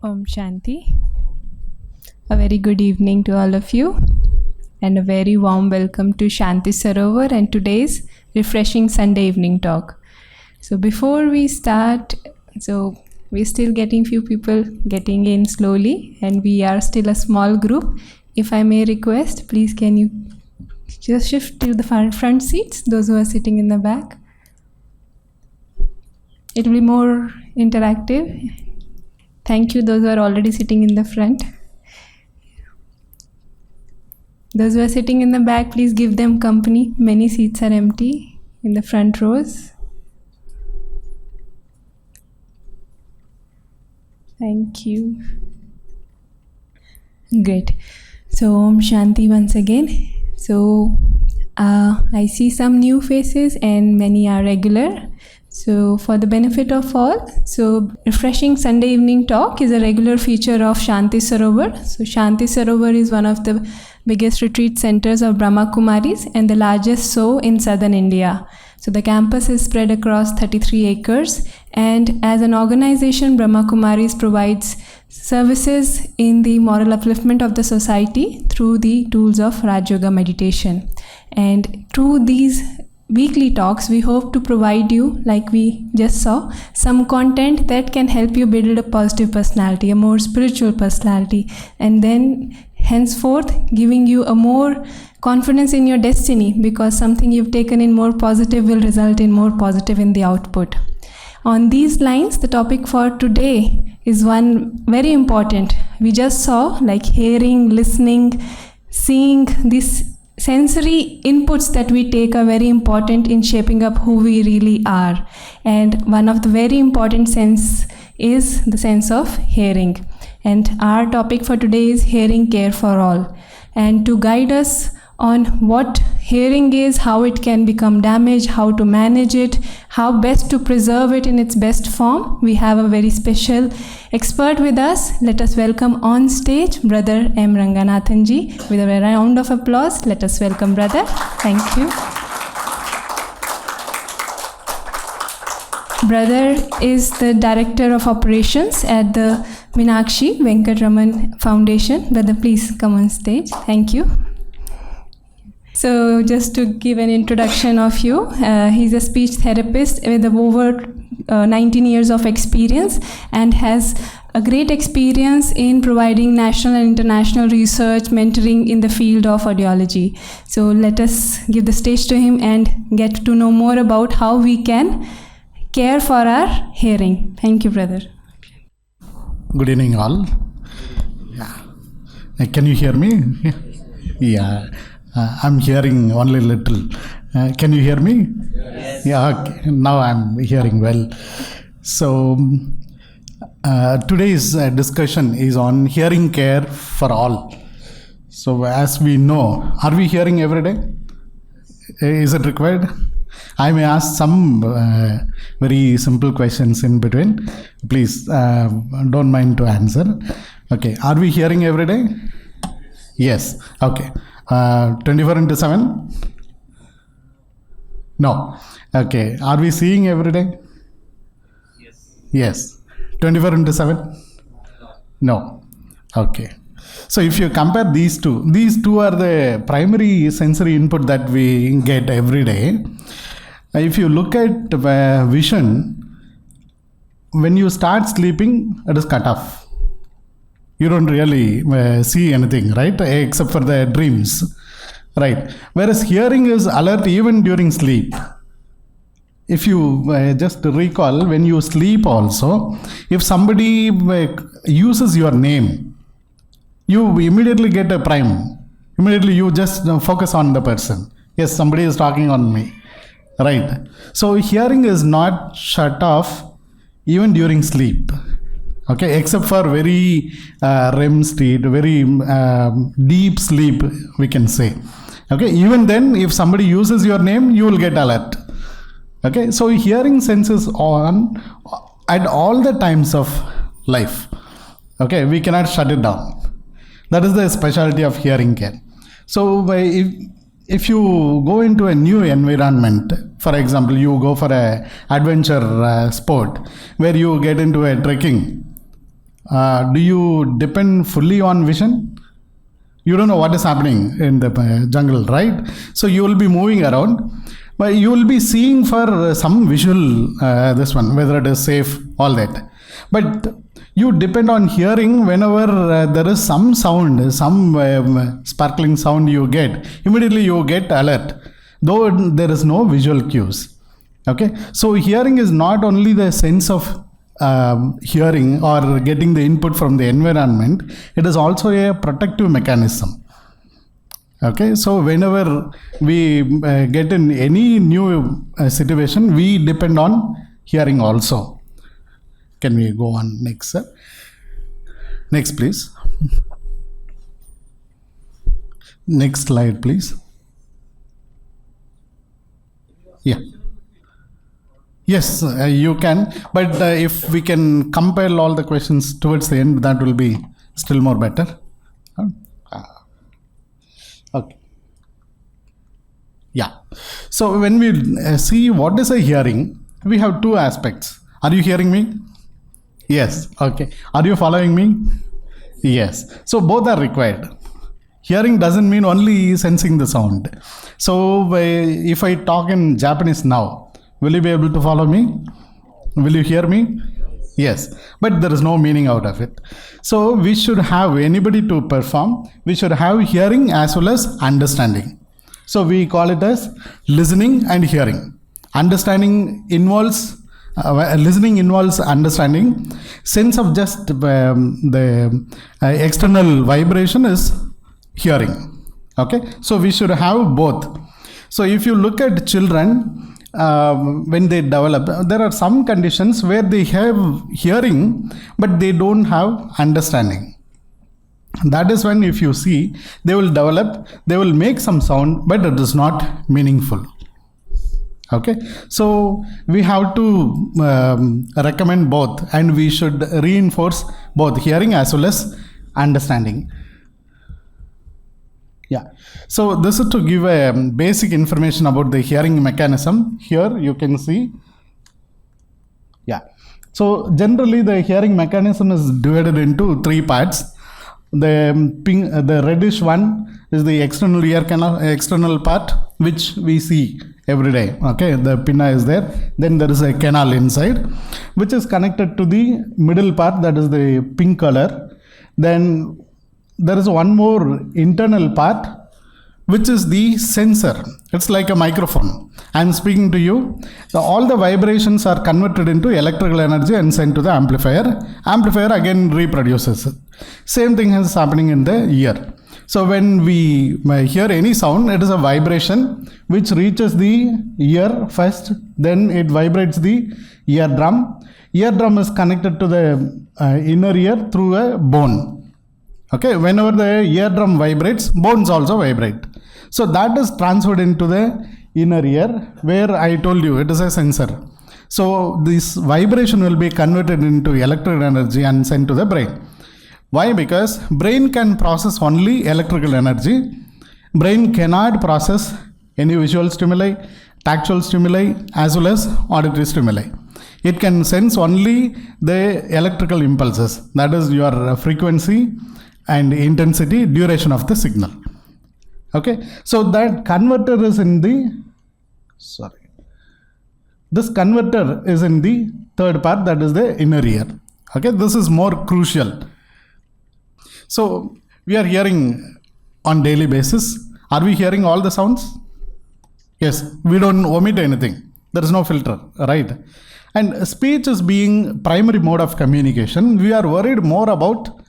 Shanti. A very good evening to all of you and a very warm welcome to Shanti Sarovar and today's refreshing Sunday evening talk. So before we start, we're still getting few people getting in slowly and we are still a small group. If I may request, please can you just shift to the front seats, those who are sitting in the back. It will be more interactive. Thank you, those who are already sitting in the front. Those who are sitting in the back, please give them company. Many seats are empty in the front rows. Thank you. Great. So, Om Shanti once again. So, I see some new faces and many are regular. So, for the benefit of all, refreshing Sunday evening talk is a regular feature of Shanti Sarovar. So, Shanti Sarovar is one of the biggest retreat centers of Brahma Kumaris and the largest so in southern India. So, the campus is spread across 33 acres, and as an organization, Brahma Kumaris provides services in the moral upliftment of the society through the tools of Raj Yoga meditation. And through these weekly talks, we hope to provide you, like we just saw, some content that can help you build a positive personality, a more spiritual personality, and then henceforth giving you a more confidence in your destiny, because something you've taken in more positive will result in more positive in the output. On these lines, the topic for today is one very important. We just saw like hearing, listening, seeing, these sensory inputs that we take are very important in shaping up who we really are. And one of the very important sense is the sense of hearing. And our topic for today is hearing care for all. And to guide us on what hearing is, how it can become damaged, how to manage it, how best to preserve it in its best form, we have a very special expert with us. Let us welcome on stage Brother M. Ranganathan ji. With a round of applause, let us welcome Brother. Thank you. Brother is the Director of Operations at the Meenakshi Venkatraman Foundation. Brother, please come on stage. Thank you. So just to give an introduction of you, he's a speech therapist with over 19 years of experience and has a great experience in providing national and international research, mentoring in the field of audiology. So let us give the stage to him and get to know more about how we can care for our hearing. Thank you, brother. Good evening, all. Can you hear me? Yeah. I'm hearing only little. Can you hear me? Yes. Yeah, okay. Now I'm hearing well. So, today's discussion is on hearing care for all. So, as we know, are we hearing every day? Is it required? I may ask some very simple questions in between. Please don't mind to answer. Okay, are we hearing every day? Yes. Okay. 24/7? No. Okay. Are we seeing every day? Yes. Yes. 24/7? No. Okay. So if you compare these two are the primary sensory input that we get every day. If you look at vision, when you start sleeping, it is cut off. You don't really see anything, right? Except for the dreams, right? Whereas hearing is alert even during sleep. If you just recall, when you sleep also, if somebody uses your name, you immediately get a prime. Immediately you just focus on the person. Yes, somebody is talking on me, right? So hearing is not shut off even during sleep. Okay, except for very REM state, very deep sleep, we can say. Okay, even then, if somebody uses your name, you will get alert. Okay, so hearing sense is on at all the times of life. Okay, we cannot shut it down. That is the specialty of hearing care. So, if you go into a new environment, for example, you go for a adventure sport where you get into a trekking, Do you depend fully on vision? You don't know what is happening in the jungle, right? So you will be moving around, but you will be seeing for some visual, this one, whether it is safe, all that. But you depend on hearing whenever there is some sound, some sparkling sound you get, immediately you get alert, though there is no visual cues. Okay, so hearing is not only the sense of hearing or getting the input from the environment, it is also a protective mechanism. Okay, so whenever we get in any new situation, we depend on hearing also. Can we go on next, sir? Next, please. Next slide, please. Yeah. Yes, you can. But if we can compile all the questions towards the end, that will be still more better. Okay. Yeah. So when we see what is a hearing, we have two aspects. Are you hearing me? Yes. Okay. Are you following me? Yes. So both are required. Hearing doesn't mean only sensing the sound. So if I talk in Japanese now, will you be able to follow me? Will you hear me? Yes. But there is no meaning out of it. So we should have anybody to perform. We should have hearing as well as understanding. So we call it as listening and hearing. Understanding involves listening involves understanding. Sense of just the external vibration is hearing. Okay, so we should have both. So if you look at children, when they develop, there are some conditions where they have hearing but they don't have understanding. That is when, if you see, they will develop, they will make some sound, but it is not meaningful. Okay, so we have to recommend both, and we should reinforce both hearing as well as understanding. Yeah, so this is to give a basic information about the hearing mechanism. Here you can see. Yeah, so generally the hearing mechanism is divided into three parts. The reddish one is the external ear canal, external part, which we see every day. Okay, the pinna is there. Then there is a canal inside, which is connected to the middle part, that is the pink color. Then there is one more internal part, which is the sensor. It's like a microphone. I am speaking to you. All the vibrations are converted into electrical energy and sent to the amplifier. Amplifier again reproduces it. Same thing is happening in the ear. So when we hear any sound, it is a vibration which reaches the ear first, then it vibrates the eardrum. Eardrum is connected to the inner ear through a bone. Okay, whenever the eardrum vibrates, bones also vibrate. So that is transferred into the inner ear, where I told you it is a sensor. So this vibration will be converted into electrical energy and sent to the brain. Why? Because brain can process only electrical energy. Brain cannot process any visual stimuli, tactile stimuli, as well as auditory stimuli. It can sense only the electrical impulses, that is your frequency and intensity, duration of the signal. Okay, so that converter is in the, this converter is in the third part, that is the inner ear. Okay, this is more crucial. So we are hearing on daily basis. Are we hearing all the sounds? Yes, we don't omit anything. There is no filter, right? And speech is being primary mode of communication. We are worried more about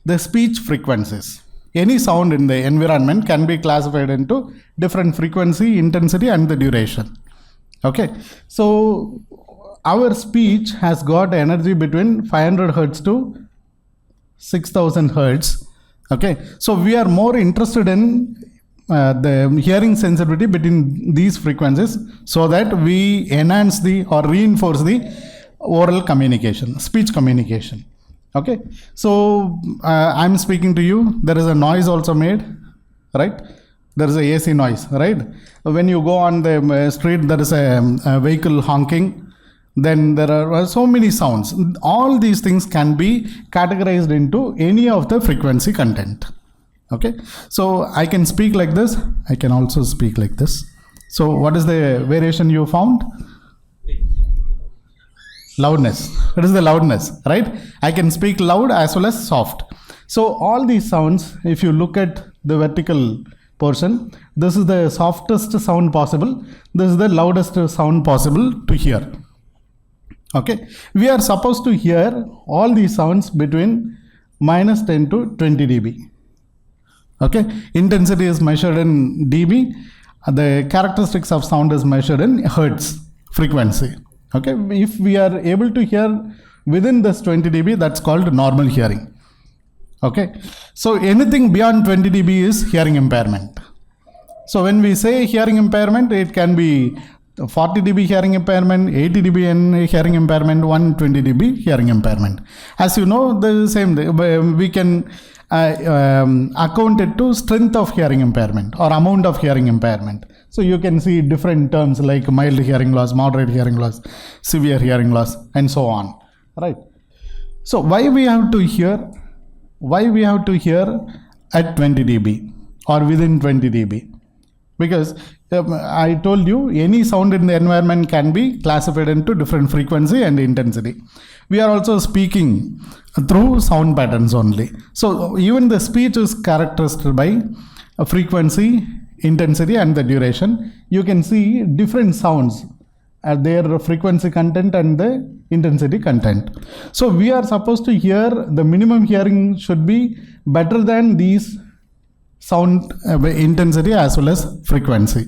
the speech frequencies. Any sound in the environment can be classified into different frequency, intensity, and the duration. Okay, so our speech has got energy between 500 hertz to 6000 hertz. Okay, so we are more interested in the hearing sensitivity between these frequencies, so that we enhance the or reinforce the oral communication, speech communication. Okay, so I'm speaking to you, there is a noise also made, right? There is a AC noise, right? When you go on the street, there is a vehicle honking, Then there are so many sounds. All these things can be categorized into any of the frequency content. Okay, so I can speak like this, I can also speak like this. So what is the variation you found? Loudness. What is the loudness, right? I can speak loud as well as soft. So all these sounds, if you look at the vertical portion, this is the softest sound possible, this is the loudest sound possible to hear. Okay, we are supposed to hear all these sounds between minus 10 to 20 dB. Okay, intensity is measured in dB, the characteristics of sound is measured in hertz frequency. Okay, if we are able to hear within this 20 dB, that's called normal hearing. Okay, so anything beyond 20 dB is hearing impairment. So when we say hearing impairment, it can be 40 dB hearing impairment, 80 dB hearing impairment, 120 dB hearing impairment. As you know, the same, we can account it to strength of hearing impairment or amount of hearing impairment. So you can see different terms like mild hearing loss, moderate hearing loss, severe hearing loss, and so on. Right. So why we have to hear? Why we have to hear at 20 dB or within 20 dB? Because I told you any sound in the environment can be classified into different frequency and intensity. We are also speaking through sound patterns only. So even the speech is characterized by a frequency, intensity, and the duration. You can see different sounds at their frequency content and the intensity content. So we are supposed to hear, the minimum hearing should be better than these sound intensity as well as frequency.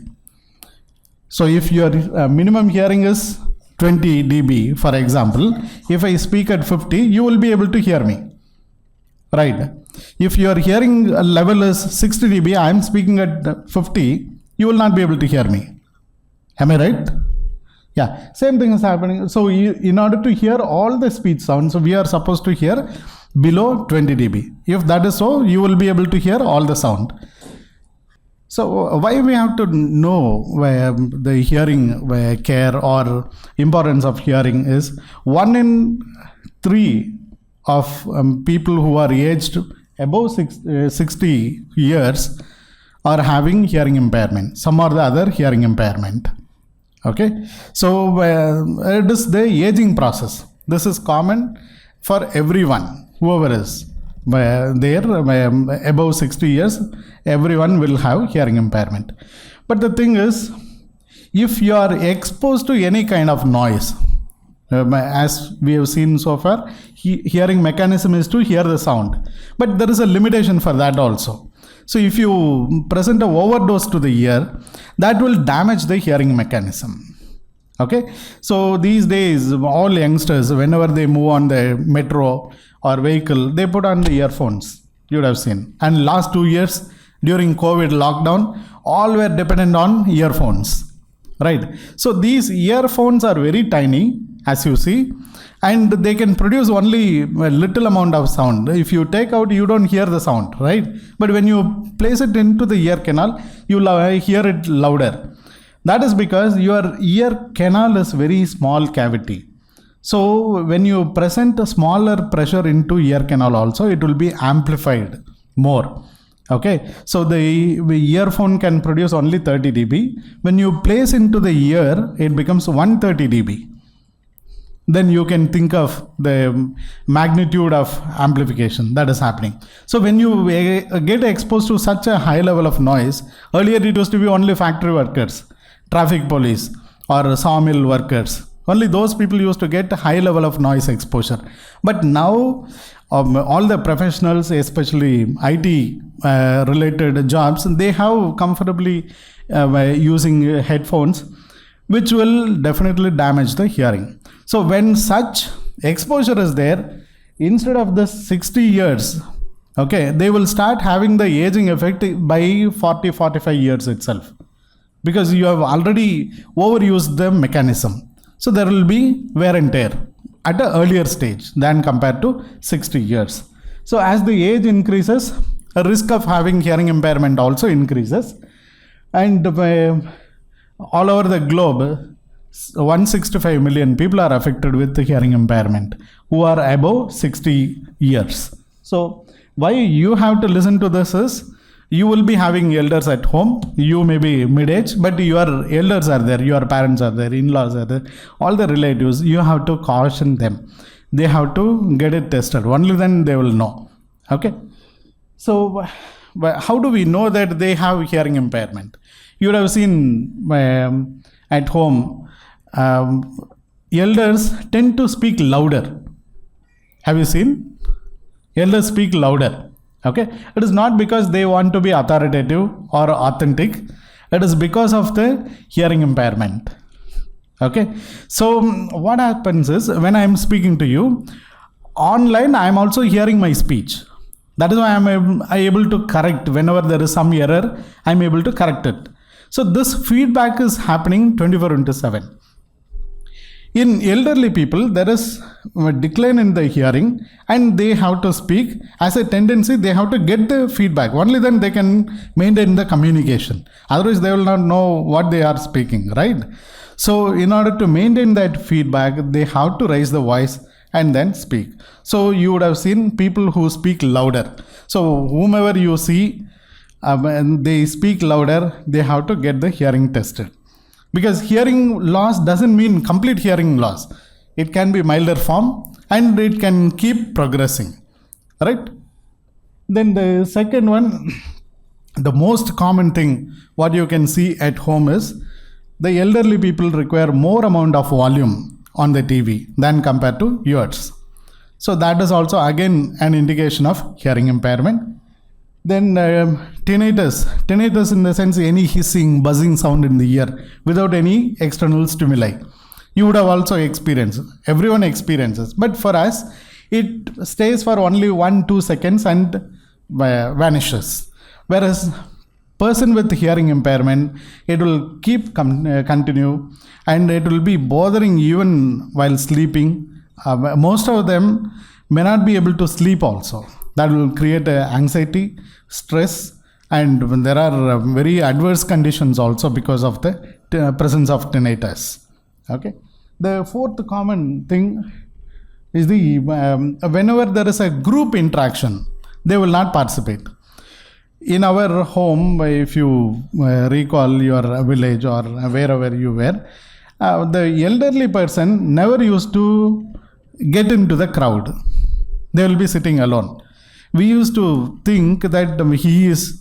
So if your minimum hearing is 20 dB, for example, if I speak at 50, you will be able to hear me, right? If your hearing level is 60 dB, I am speaking at 50, you will not be able to hear me. Am I right? Yeah, same thing is happening. So in order to hear all the speech sounds, we are supposed to hear below 20 dB. If that is so, you will be able to hear all the sound. So why we have to know the hearing care or importance of hearing is 1 in 3 of people who are aged above 60 years are having hearing impairment, some or the other hearing impairment. Okay, so it is the aging process. This is common for everyone, whoever is there above 60 years, everyone will have hearing impairment. But the thing is, if you are exposed to any kind of noise, as we have seen so far, hearing mechanism is to hear the sound, but there is a limitation for that also. So if you present an overdose to the ear, that will damage the hearing mechanism. Okay, so these days all youngsters, whenever they move on the metro or vehicle, they put on the earphones, you would have seen. And last 2 years during COVID lockdown, all were dependent on earphones, right? So these earphones are very tiny, as you see, and they can produce only a little amount of sound. If you take out, you don't hear the sound, right? But when you place it into the ear canal, you hear it louder. That is because your ear canal is very small cavity. So when you present a smaller pressure into ear canal also, it will be amplified more. Okay, so the earphone can produce only 30 dB. When you place into the ear, it becomes 130 dB. Then you can think of the magnitude of amplification that is happening. So when you get exposed to such a high level of noise, earlier it used to be only factory workers, traffic police, or sawmill workers. Only those people used to get a high level of noise exposure. But now all the professionals, especially IT related jobs, they have comfortably using headphones, which will definitely damage the hearing. So when such exposure is there, instead of the 60 years, okay, they will start having the aging effect by 40-45 years itself, because you have already overused the mechanism. So there will be wear and tear at an earlier stage than compared to 60 years. So as the age increases, a risk of having hearing impairment also increases. And all over the globe, 165 million people are affected with the hearing impairment who are above 60 years. So why you have to listen to this is, you will be having elders at home. You may be mid-age, but your elders are there, your parents are there, in-laws are there, all the relatives. You have to caution them. They have to get it tested. Only then they will know. Okay. So how do we know that they have hearing impairment? You would have seen at home, elders tend to speak louder. Have you seen? Elders speak louder. Okay, it is not because they want to be authoritative or authentic. It is because of the hearing impairment. Okay, so what happens is, when I am speaking to you online, I am also hearing my speech. That is why I am able to correct whenever there is some error. I am able to correct it. So this feedback is happening 24/7. In elderly people, there is a decline in the hearing, and they have to speak. As a tendency, they have to get the feedback. Only then they can maintain the communication. Otherwise, they will not know what they are speaking, right? So in order to maintain that feedback, they have to raise the voice and then speak. So you would have seen people who speak louder. So whomever you see, and they speak louder, they have to get the hearing tested. Because hearing loss doesn't mean complete hearing loss. It can be milder form and it can keep progressing. Right? Then the second one, the most common thing what you can see at home is, the elderly people require more amount of volume on the TV than compared to yours. So that is also again an indication of hearing impairment. Then tinnitus in the sense, any hissing, buzzing sound in the ear without any external stimuli. You would have also experienced. Everyone experiences. But for us, it stays for only 1-2 seconds and vanishes. Whereas person with hearing impairment, it will keep continue, and it will be bothering even while sleeping. Most of them may not be able to sleep also. That will create anxiety, stress, and there are very adverse conditions also because of the presence of tinnitus. Okay. The fourth common thing is whenever there is a group interaction, they will not participate. In our home, if you recall your village or wherever you were, the elderly person never used to get into the crowd. They will be sitting alone. We used to think that he is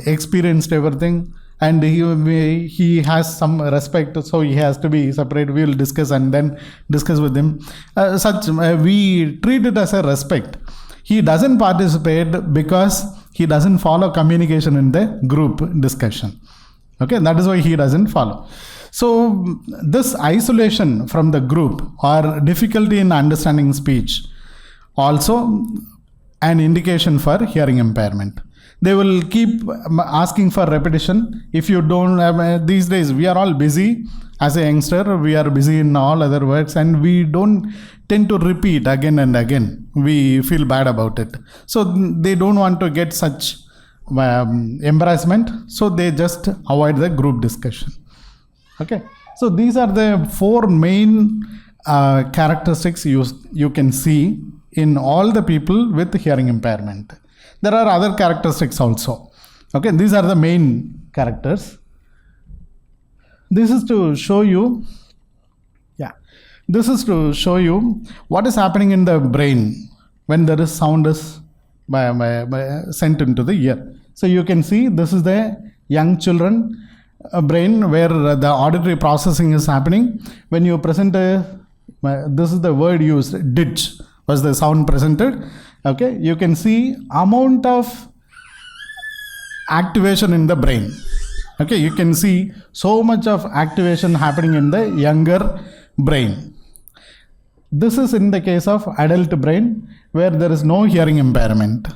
experienced everything and he has some respect, so he has to be separate. We will discuss and then discuss with him. We treat it as a respect. He doesn't participate because he doesn't follow communication in the group discussion. Okay, that is why he doesn't follow. So this isolation from the group or difficulty in understanding speech also an indication for hearing impairment. They will keep asking for repetition. If you don't have, these days we are all busy. As a youngster, we are busy in all other works and we don't tend to repeat again and again. We feel bad about it. So they don't want to get such embarrassment. So they just avoid the group discussion. Okay. So these are the 4 main characteristics you can see in all the people with hearing impairment. There are other characteristics also. Okay, these are the main characters. This is to show you, this is to show you what is happening in the brain when there is sound is sent into the ear. So you can see this is the young children brain where the auditory processing is happening. When you present this is the word used, ditch was the sound presented. Okay, you can see amount of activation in the brain. Okay, you can see so much of activation happening in the younger brain. This is in the case of adult brain where there is no hearing impairment.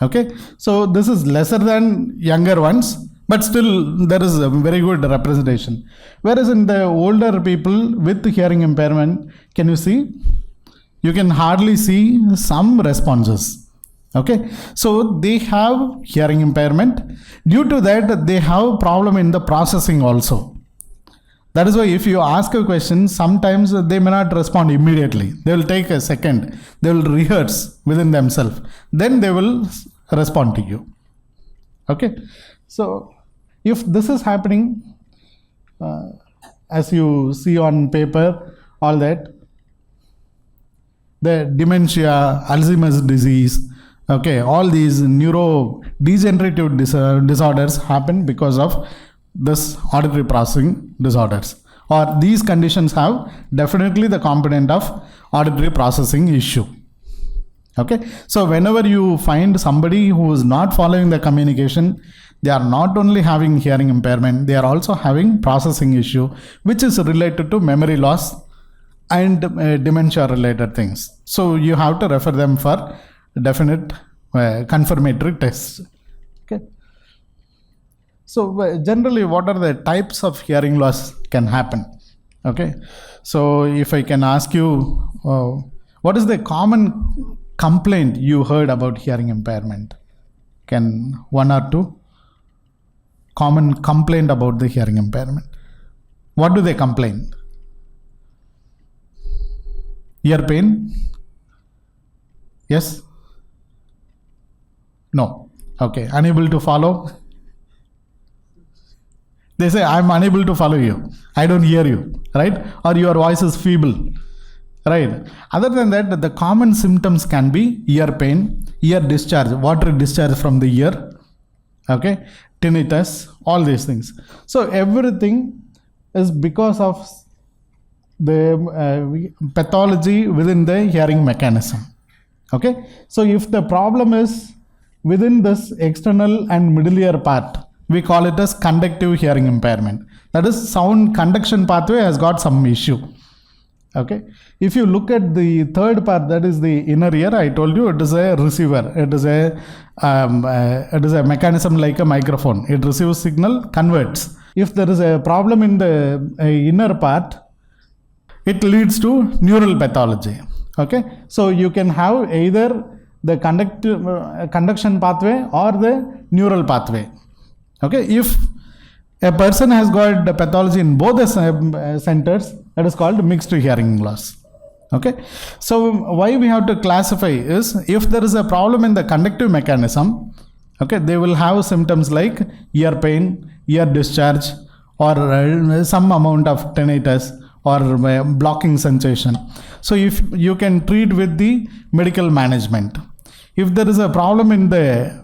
Okay, so this is lesser than younger ones, but still there is a very good representation. Whereas in the older people with hearing impairment, can you see? You can hardly see some responses. Okay, so they have hearing impairment. Due to that, they have problem in the processing also. That is why if you ask a question, sometimes they may not respond immediately. They will take a second. They will rehearse within themselves. Then they will respond to you. Okay. So if this is happening, as you see on paper, all that, the dementia, Alzheimer's disease, okay, all these neurodegenerative disorders happen because of this auditory processing disorders, or these conditions have definitely the component of auditory processing issue. Okay, so whenever you find somebody who is not following the communication, they are not only having hearing impairment, they are also having processing issue, which is related to memory loss and dementia related things. So you have to refer them for definite confirmatory tests. Okay. So generally, what are the types of hearing loss can happen? Okay. So if I can ask you, what is the common complaint you heard about hearing impairment? Can one or two common complaint about the hearing impairment? What do they complain? Ear pain? Yes? No. Okay. Unable to follow? They say, I'm unable to follow you. I don't hear you. Right? Or your voice is feeble. Right? Other than that, the common symptoms can be ear pain, ear discharge, water discharge from the ear. Okay? Tinnitus, all these things. So everything is because of the pathology within the hearing mechanism. Okay, so if the problem is within this external and middle ear part, we call it as conductive hearing impairment. That is, sound conduction pathway has got some issue. Okay, if you look at the third part, that is the inner ear, I told you it is a receiver. It is a mechanism like a microphone. It receives signal, converts. If there is a problem in the inner part, it leads to neural pathology. Okay, so you can have either the conduction pathway or the neural pathway. Okay, if a person has got the pathology in both the centers, that is called mixed hearing loss. Okay, so why we have to classify is, if there is a problem in the conductive mechanism, okay, they will have symptoms like ear pain, ear discharge, or some amount of tinnitus, or blocking sensation. So if you can treat with the medical management. If there is a problem in the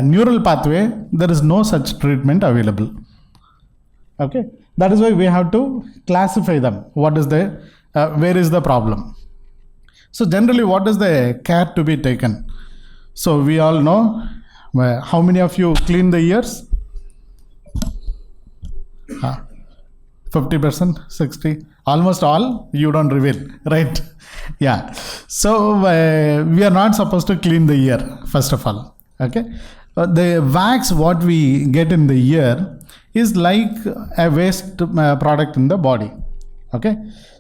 neural pathway, there is no such treatment available. Okay, that is why we have to classify them. What is the where is the problem? So generally, what is the care to be taken? So we all know, how many of you clean the ears? 50%, 60%, almost all you don't reveal, right? Yeah. So we are not supposed to clean the ear, first of all. Okay. The wax what we get in the ear is like a waste product in the body. Okay.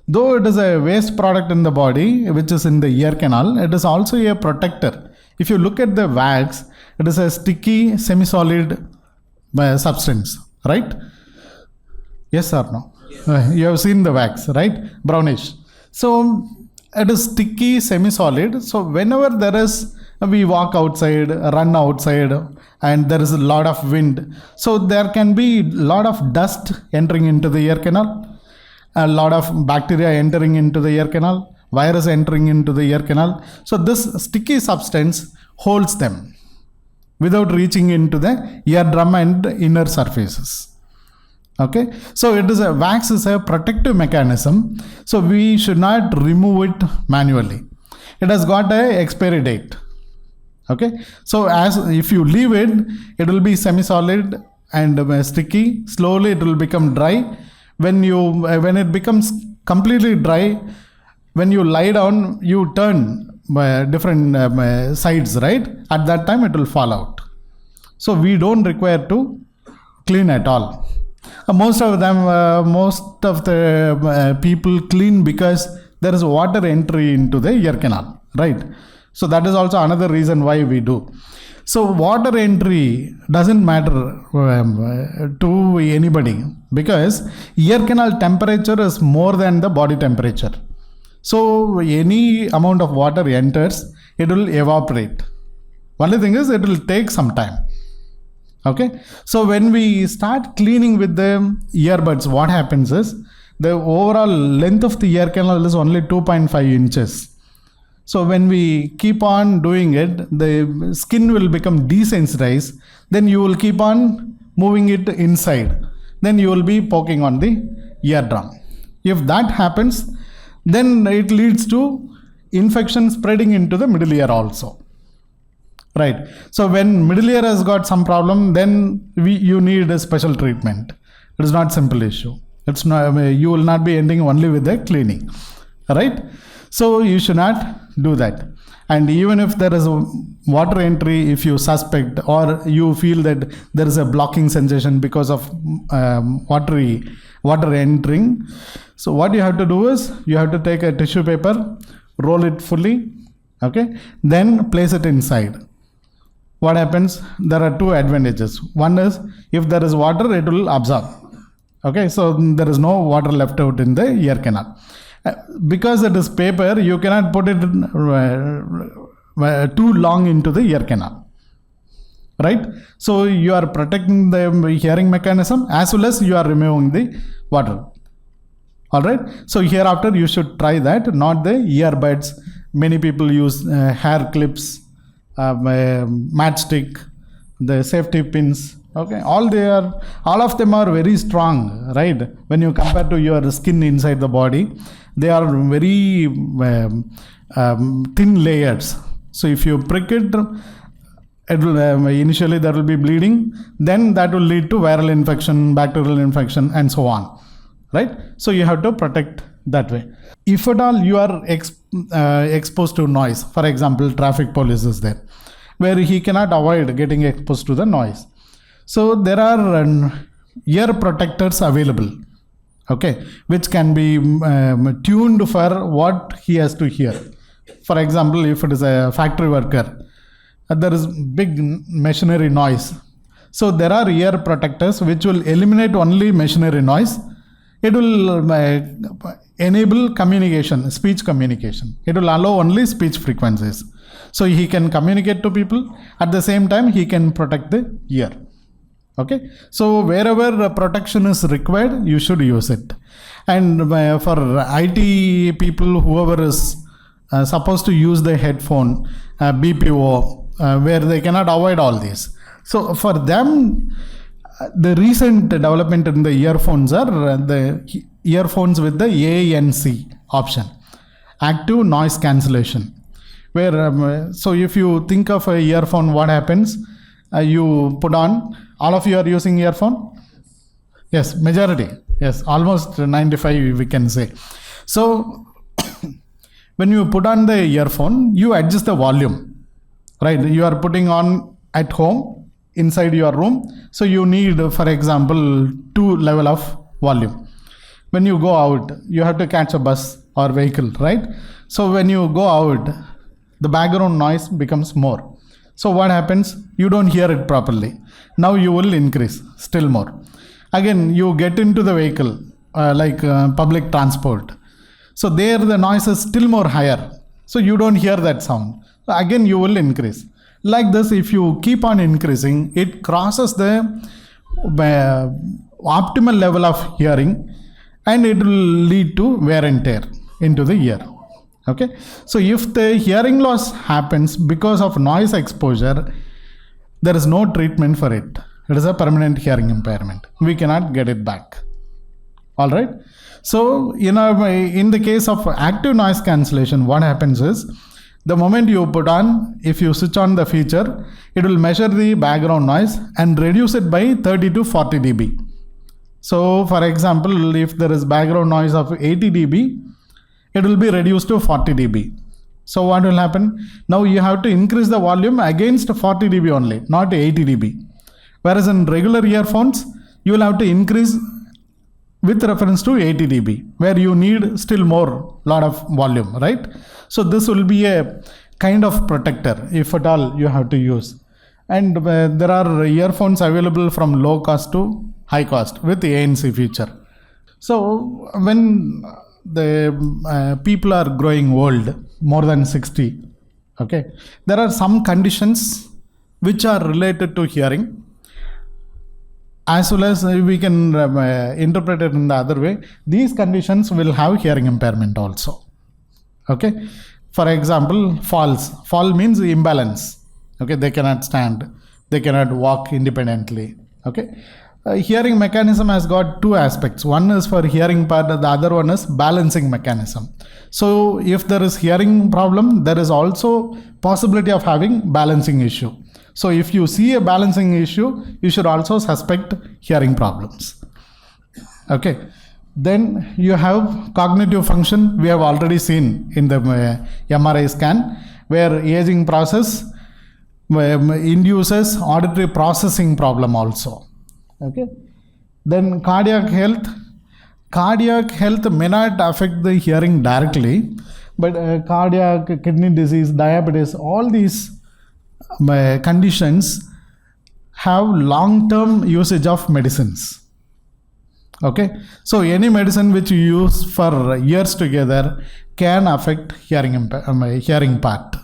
Though it is a waste product in the body, which is in the ear canal, it is also a protector. If you look at the wax, it is a sticky, semi-solid substance, right? Yes or no? Yes. You have seen the wax, right? Brownish. So it is sticky, semi-solid. So whenever there is, we walk outside, run outside, and there is a lot of wind. So there can be a lot of dust entering into the ear canal, a lot of bacteria entering into the ear canal, virus entering into the ear canal. So this sticky substance holds them without reaching into the eardrum and inner surfaces. Okay, so it is a wax is a protective mechanism, so we should not remove it manually. It has got a expiry date. Okay, so as if you leave it, it will be semi-solid and sticky. Slowly it will become dry. When it becomes completely dry, when you lie down, you turn different sides, right? At that time it will fall out. So we don't require to clean at all. Most of the people clean because there is water entry into the ear canal, right? So that is also another reason why we do. So water entry doesn't matter to anybody, because ear canal temperature is more than the body temperature. So any amount of water enters, it will evaporate. Only thing is, it will take some time. Okay, so when we start cleaning with the earbuds, what happens is the overall length of the ear canal is only 2.5 inches. So when we keep on doing it, the skin will become desensitized. Then you will keep on moving it inside. Then you will be poking on the eardrum. If that happens, then it leads to infection spreading into the middle ear also. Right. So when middle ear has got some problem, then you need a special treatment. It is not simple issue. It's not, you will not be ending only with the cleaning. Right. So you should not do that. And even if there is a water entry, if you suspect or you feel that there is a blocking sensation because of water entering, so what you have to do is you have to take a tissue paper, roll it fully, okay, then place it inside. What happens? There are two advantages. One is, if there is water, it will absorb. Okay, so there is no water left out in the ear canal. Because it is paper, you cannot put it too long into the ear canal. Right? So you are protecting the hearing mechanism as well as you are removing the water. Alright? So hereafter you should try that, not the earbuds. Many people use hair clips, matchstick, the safety pins. Okay, all of them are very strong, right? When you compare to your skin inside the body, they are very thin layers. So if you prick it will initially there will be bleeding, then that will lead to viral infection, bacterial infection, and so on, right? So you have to protect that way. If at all you are exposed to noise, for example, traffic police is there, where he cannot avoid getting exposed to the noise. So there are ear protectors available, okay, which can be tuned for what he has to hear. For example, if it is a factory worker, there is big machinery noise. So there are ear protectors which will eliminate only machinery noise. It will enable communication, speech communication. It will allow only speech frequencies. So he can communicate to people. At the same time, he can protect the ear. Okay, so wherever protection is required, you should use it. And for IT people, whoever is supposed to use the headphone, BPO, where they cannot avoid all this. So for them, the recent development in the earphones are the earphones with the ANC option, active noise cancellation. Where so if you think of a earphone, what happens? You put on. All of you are using earphone? Yes, majority. Yes, almost 95 we can say. So when you put on the earphone, you adjust the volume, right? You are putting on at home, inside your room. So you need, for example, 2 level of volume. When you go out, you have to catch a bus or vehicle, right? So when you go out, the background noise becomes more. So what happens? You don't hear it properly. Now you will increase still more. Again, you get into the vehicle, like public transport. So there the noise is still more higher. So you don't hear that sound. So again, you will increase. Like this, if you keep on increasing, it crosses the optimal level of hearing, and it will lead to wear and tear into the ear. Okay, so if the hearing loss happens because of noise exposure, there is no treatment for it. It is a permanent hearing impairment. We cannot get it back. All right. So, in the case of active noise cancellation, what happens is, the moment you put on, if you switch on the feature, it will measure the background noise and reduce it by 30 to 40 dB. So, for example, if there is background noise of 80 dB, it will be reduced to 40 dB. So what will happen? Now you have to increase the volume against 40 dB only, not 80 dB. Whereas in regular earphones, you will have to increase with reference to 80 dB, where you need still more lot of volume, right? So this will be a kind of protector, if at all you have to use. And there are earphones available from low cost to high cost with ANC feature. So when the people are growing old, more than 60, okay, there are some conditions which are related to hearing, as well as we can interpret it in the other way. These conditions will have hearing impairment also. Okay, for example, fall means imbalance. Okay, they cannot stand, they cannot walk independently. Okay, hearing mechanism has got two aspects. One is for hearing part, the other one is balancing mechanism. So if there is hearing problem, there is also possibility of having balancing issue. So if you see a balancing issue, you should also suspect hearing problems. Okay, then you have cognitive function. We have already seen in the MRI scan, where aging process induces auditory processing problem also. Okay, then cardiac health may not affect the hearing directly, but cardiac, kidney disease, diabetes, all these conditions have long-term usage of medicines. Okay, so any medicine which you use for years together can affect hearing part.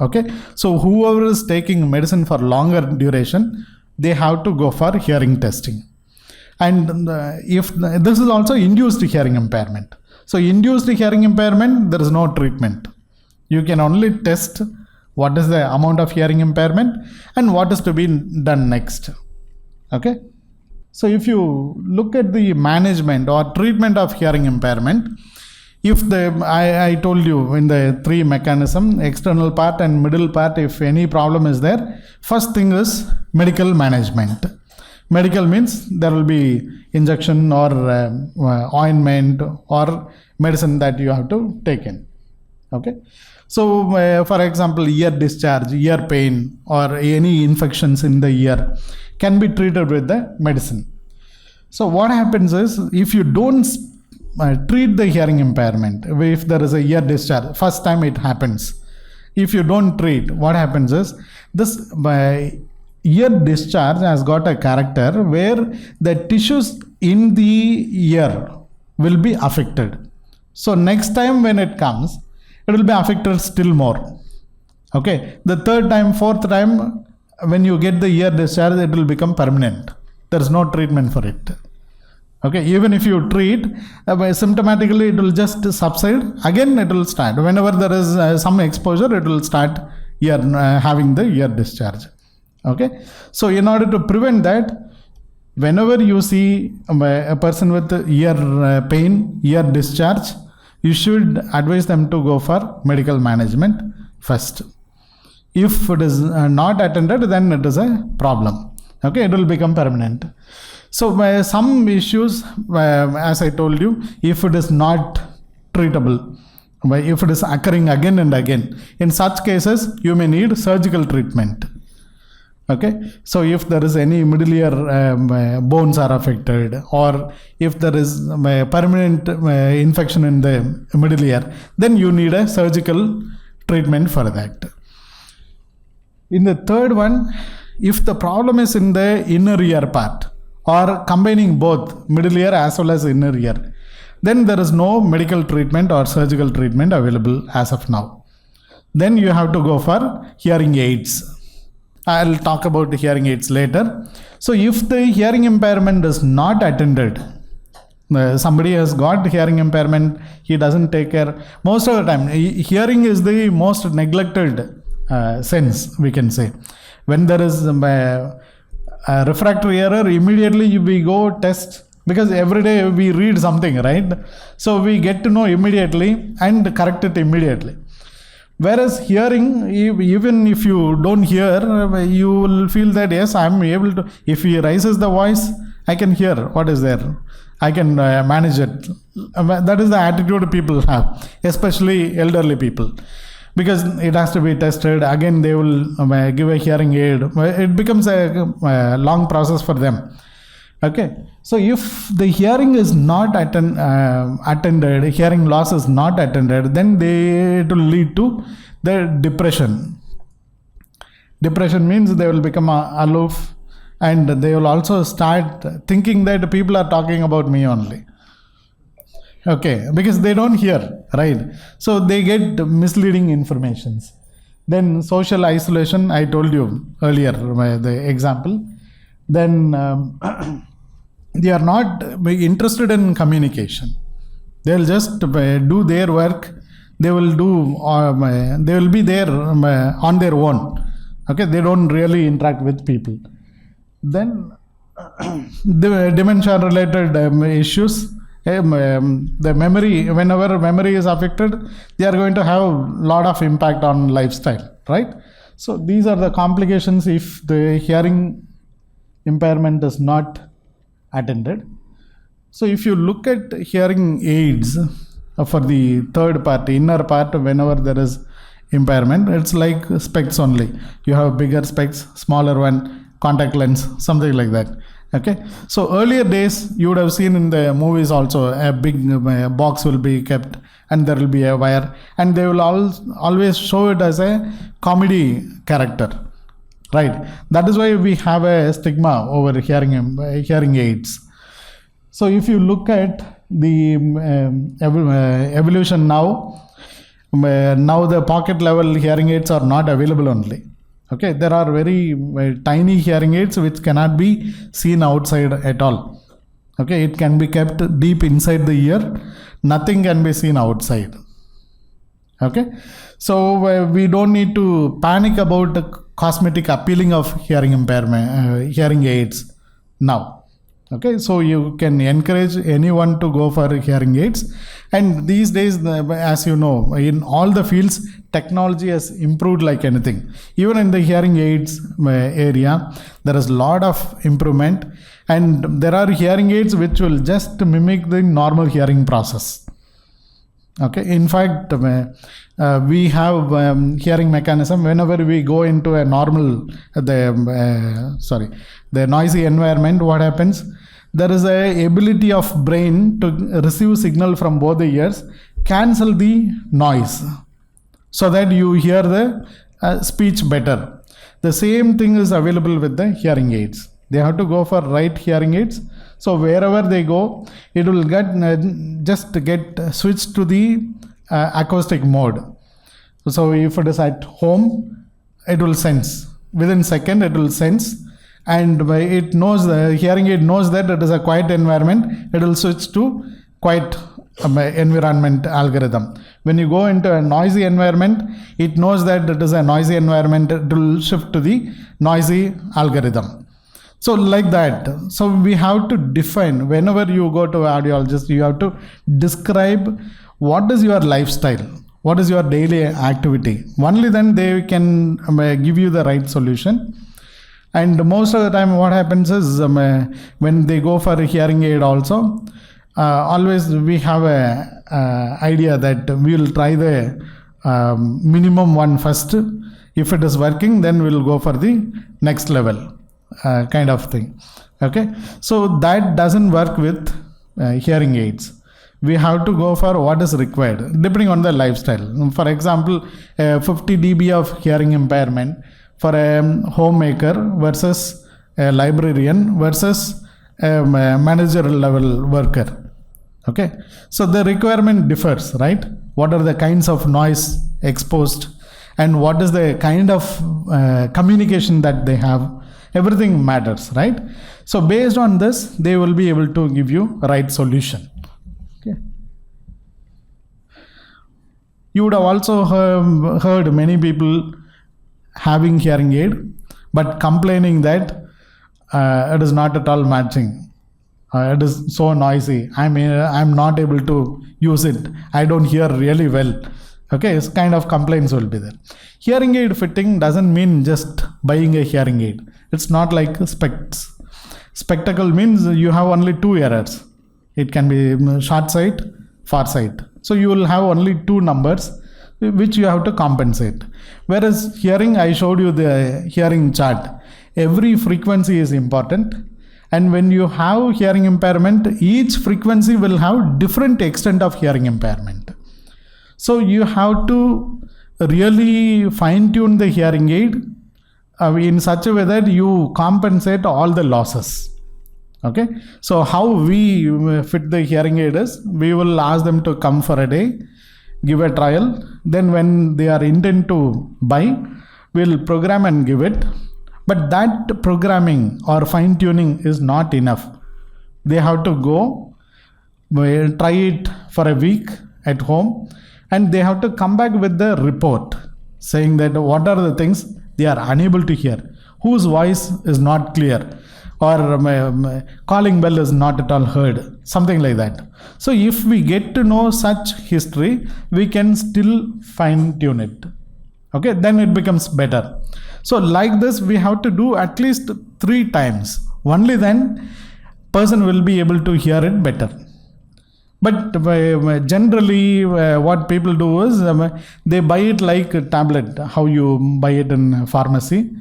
Okay, so whoever is taking medicine for longer duration, they have to go for hearing testing. And if this is also induced hearing impairment. So induced hearing impairment, there is no treatment. You can only test what is the amount of hearing impairment and what is to be done next. Okay, so if you look at the management or treatment of hearing impairment, if I told you in the three mechanism, external part and middle part, if any problem is there, first thing is medical management. Medical means there will be injection or ointment or medicine that you have to take in. Okay, so for example, ear discharge, ear pain, or any infections in the ear can be treated with the medicine. So what happens is, if you don't treat the hearing impairment, if there is a ear discharge, first time it happens, if you don't treat, what happens is, this ear discharge has got a character where the tissues in the ear will be affected. So next time when it comes, it will be affected still more. Okay, the third time, fourth time, when you get the ear discharge, it will become permanent. There is no treatment for it. Okay, even if you treat, symptomatically it will just subside. Again it will start. Whenever there is some exposure, it will start having the ear discharge. Okay, so in order to prevent that, whenever you see a person with ear pain, ear discharge, you should advise them to go for medical management first. If it is not attended, then it is a problem. Okay, it will become permanent. So some issues, as I told you, if it is not treatable, if it is occurring again and again, in such cases you may need surgical treatment. Okay, so if there is any middle ear bones are affected, or if there is permanent infection in the middle ear, then you need a surgical treatment for that. In the third one, if the problem is in the inner ear part, or combining both middle ear as well as inner ear, then there is no medical treatment or surgical treatment available as of now. Then you have to go for hearing aids. I'll talk about the hearing aids later. So if the hearing impairment is not attended, somebody has got hearing impairment, he doesn't take care. Most of the time, hearing is the most neglected sense, we can say. When there is refractory error, immediately we go test, because every day we read something, right? So we get to know immediately and correct it immediately. Whereas hearing, even if you don't hear, you will feel that yes, I am able to, if he raises the voice, I can hear what is there, I can manage it. That is the attitude people have, especially elderly people, because it has to be tested. Again they will give a hearing aid. It becomes a long process for them. Okay, so if the hearing is not attended, hearing loss is not attended, then it will lead to the depression. Depression means they will become aloof, and they will also start thinking that people are talking about me only. Okay, because they don't hear, right? So they get misleading informations. Then social isolation, I told you earlier, the example. Then they are not interested in communication. They will just do their work. They will be there on their own. Okay, they don't really interact with people. Then the dementia related issues. The memory, whenever memory is affected, they are going to have a lot of impact on lifestyle, right? So these are the complications if the hearing impairment is not attended. So if you look at hearing aids for the third part, inner part, whenever there is impairment, it's like specs only. You have bigger specs, smaller one, contact lens, something like that. Okay, so earlier days you would have seen in the movies also a big box will be kept and there will be a wire, and they will always show it as a comedy character, right? That is why we have a stigma over hearing aids. So if you look at the evolution now the pocket level hearing aids are not available only. Okay, there are very tiny hearing aids which cannot be seen outside at all. Okay, it can be kept deep inside the ear. Nothing can be seen outside. Okay, so we don't need to panic about the cosmetic appealing of hearing impairment, hearing aids now. Okay, so you can encourage anyone to go for hearing aids. And these days, as you know, in all the fields, technology has improved like anything. Even in the hearing aids area, there is a lot of improvement. And there are hearing aids which will just mimic the normal hearing process. Okay, in fact, we have hearing mechanism whenever we go into a normal, the noisy environment. What happens? There is a ability of brain to receive signal from both the ears, cancel the noise, so that you hear the speech better. The same thing is available with the hearing aids. They have to go for right hearing aids. So wherever they go, it will get switched to the acoustic mode. So if it is at home, it will sense. Within second, it will sense. And it knows, the hearing aid knows that it is a quiet environment, it will switch to quiet environment algorithm. When you go into a noisy environment, it knows that it is a noisy environment, it will shift to the noisy algorithm. So like that. So we have to define, whenever you go to an audiologist, you have to describe what is your lifestyle, what is your daily activity. Only then they can give you the right solution. And most of the time what happens is when they go for a hearing aid also, always we have a idea that we will try the minimum one first. If it is working, then we will go for the next level kind of thing. Okay, so that doesn't work with hearing aids. We have to go for what is required depending on the lifestyle. For example, 50 dB of hearing impairment for a homemaker versus a librarian versus a managerial level worker. Okay, so the requirement differs, right? What are the kinds of noise exposed and what is the kind of communication that they have? Everything matters, right? So based on this, they will be able to give you a right solution. Okay. You would have also heard many people having hearing aid but complaining that it is not at all matching. It is so noisy. I'm not able to use it. I don't hear really well. Okay, it's kind of complaints will be there. Hearing aid fitting doesn't mean just buying a hearing aid. It's not like specs. Spectacle means you have only two errors. It can be short sight, far sight. So you will have only two numbers which you have to compensate. Whereas hearing, I showed you the hearing chart. Every frequency is important. And when you have hearing impairment, each frequency will have different extent of hearing impairment. So you have to really fine tune the hearing aid in such a way that you compensate all the losses. Okay, so how we fit the hearing aid is, we will ask them to come for a day, give a trial, then when they are intent to buy, we'll program and give it. But that programming or fine tuning is not enough. They have to go, try it for a week at home, and they have to come back with the report saying that what are the things they are unable to hear, whose voice is not clear, or calling bell is not at all heard, something like that. So if we get to know such history, we can still fine tune it. Okay, then it becomes better. So like this, we have to do at least 3 times. Only then person will be able to hear it better. But generally what people do is they buy it like a tablet, how you buy it in pharmacy,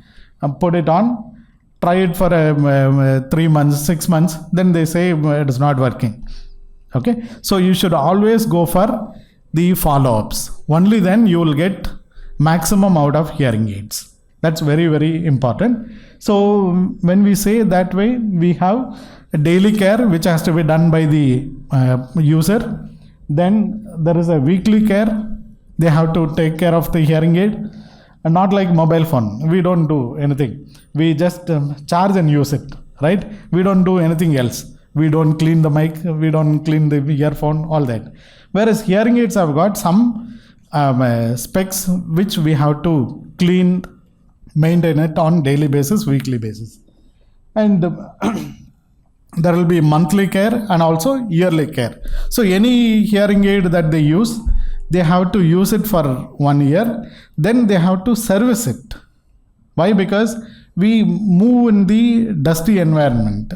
put it on, try it for 3 months, 6 months, then they say it is not working. Okay, so you should always go for the follow-ups. Only then you will get maximum out of hearing aids. That's very, very important. So when we say that way, we have a daily care which has to be done by the user. Then there is a weekly care. They have to take care of the hearing aid. And not like mobile phone. We don't do anything. We just charge and use it, right? We don't do anything else. We don't clean the mic. We don't clean the earphone, all that. Whereas hearing aids have got some specs which we have to clean, maintain it on daily basis, weekly basis. And there will be monthly care and also yearly care. So any hearing aid that they use, they have to use it for 1 year, then they have to service it. Why? Because we move in the dusty environment.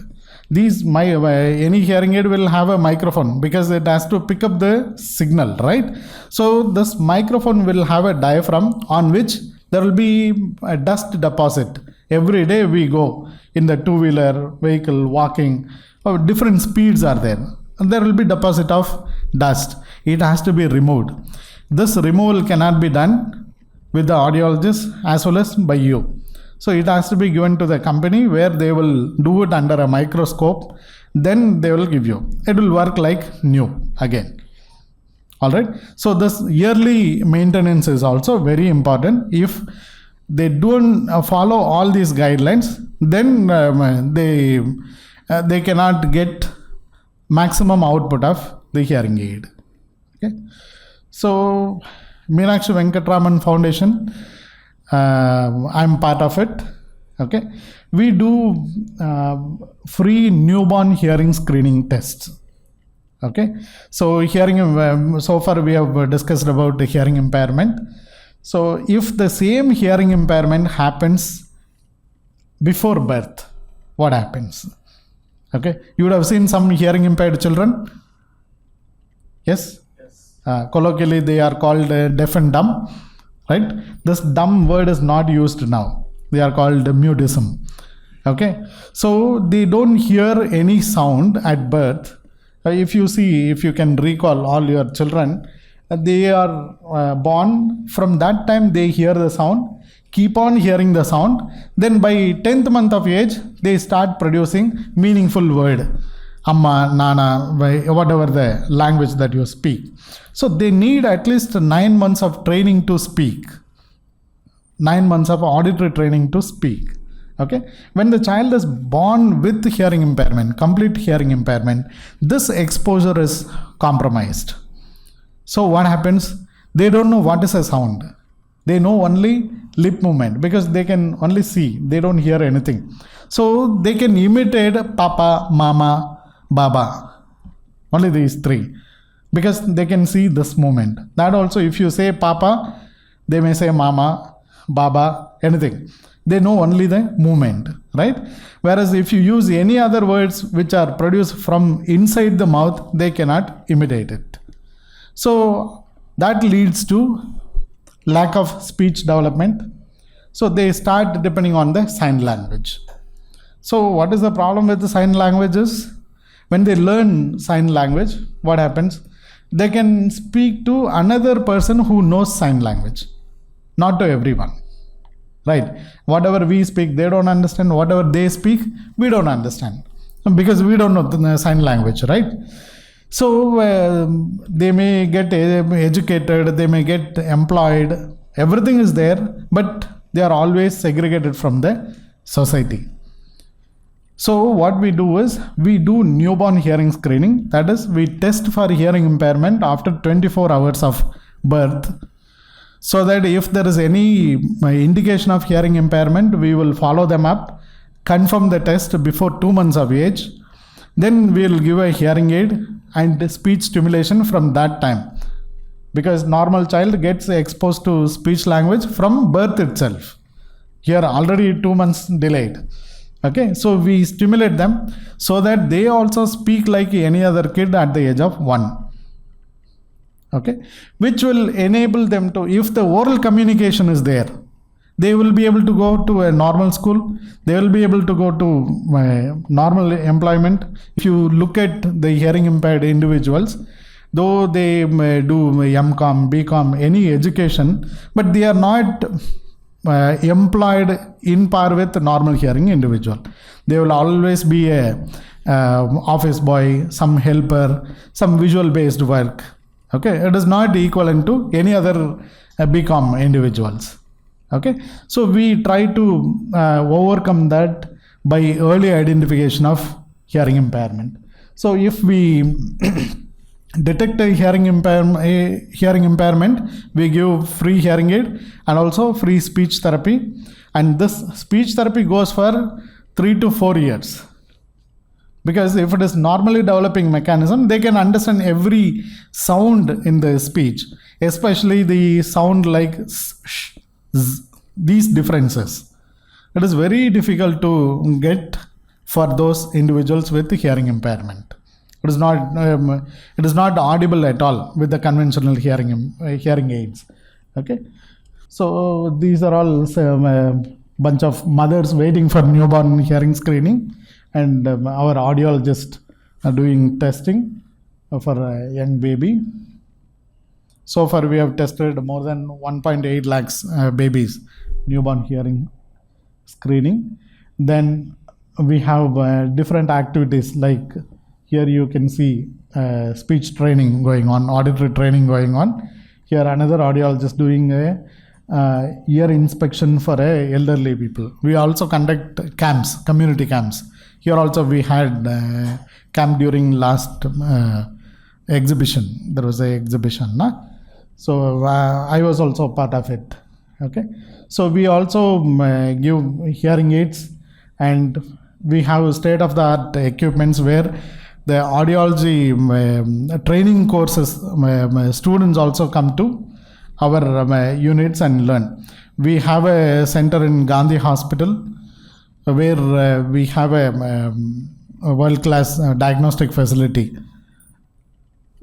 Any hearing aid will have a microphone because it has to pick up the signal, right? So this microphone will have a diaphragm on which there will be a dust deposit. Every day we go in the two-wheeler vehicle, walking, different speeds are there. And there will be deposit of dust. It has to be removed. This removal cannot be done with the audiologist as well as by you. So it has to be given to the company where they will do it under a microscope. Then they will give you. It will work like new again. Alright. So this yearly maintenance is also very important. If they don't follow all these guidelines, then they cannot get maximum output of the hearing aid. Okay. So Meenakshi Venkatraman Foundation, I'm part of it. Okay, we do free newborn hearing screening tests. Okay, so so far we have discussed about the hearing impairment. So if the same hearing impairment happens before birth, what happens? Okay, you would have seen some hearing impaired children. Yes. Colloquially they are called deaf and dumb, right? This dumb word is not used now. They are called mutism. Okay, so they don't hear any sound at birth. If you can recall all your children, they are born, from that time they hear the sound, keep on hearing the sound, then by 10th month of age they start producing meaningful word, amma, nana, whatever the language that you speak. So they need at least 9 months of training to speak, 9 months of auditory training to speak. Okay, when the child is born with hearing impairment, complete hearing impairment, this exposure is compromised. So what happens? They don't know what is a sound. They know only lip movement because they can only see. They don't hear anything. So they can imitate papa, mama, baba. Only these three. Because they can see this movement. That also, if you say papa, they may say mama, baba, anything. They know only the movement, right? Whereas if you use any other words which are produced from inside the mouth, they cannot imitate it. So that leads to lack of speech development. So they start depending on the sign language. So what is the problem with the sign languages? When they learn sign language, what happens? They can speak to another person who knows sign language, not to everyone. right? Whatever we speak, they don't understand. Whatever they speak, we don't understand, because we don't know the sign language, right? So they may get educated, they may get employed, everything is there, but they are always segregated from the society. So what we do is, we do newborn hearing screening. That is, we test for hearing impairment after 24 hours of birth, so that if there is any indication of hearing impairment, we will follow them up, confirm the test before 2 months of age. Then we will give a hearing aid and speech stimulation from that time, because normal child gets exposed to speech language from birth itself. Here already 2 months delayed. Okay, so we stimulate them so that they also speak like any other kid at the age of 1. Okay, which will enable them to, if the oral communication is there, they will be able to go to a normal school, they will be able to go to normal employment. If you look at the hearing impaired individuals, though they may do MCom, BCom, any education, but they are not employed in par with normal hearing individual. They will always be a office boy, some helper, some visual based work. Okay, it is not equivalent to any other BCom individuals. Okay, so we try to overcome that by early identification of hearing impairment. So if we detect a hearing impairment, we give free hearing aid and also free speech therapy, and this speech therapy goes for 3 to 4 years, because if it is normally developing mechanism, they can understand every sound in the speech, especially the sound like these differences. It is very difficult to get for those individuals with hearing impairment. It is not audible at all with the conventional hearing aids. Okay, so these are all bunch of mothers waiting for newborn hearing screening, and our audiologist are doing testing for a young baby. So far we have tested more than 1.8 lakhs babies, newborn hearing screening. Then we have different activities, like here you can see speech training going on, auditory training going on. Here another audiologist doing a ear inspection for elderly people. We also conduct camps, community camps. Here also we had camp during last exhibition. There was a exhibition, so I was also part of it. Okay, so we also give hearing aids, and we have state of the art equipments where the audiology training courses students also come to our units and learn. We have a center in Gandhi Hospital where we have a world-class diagnostic facility,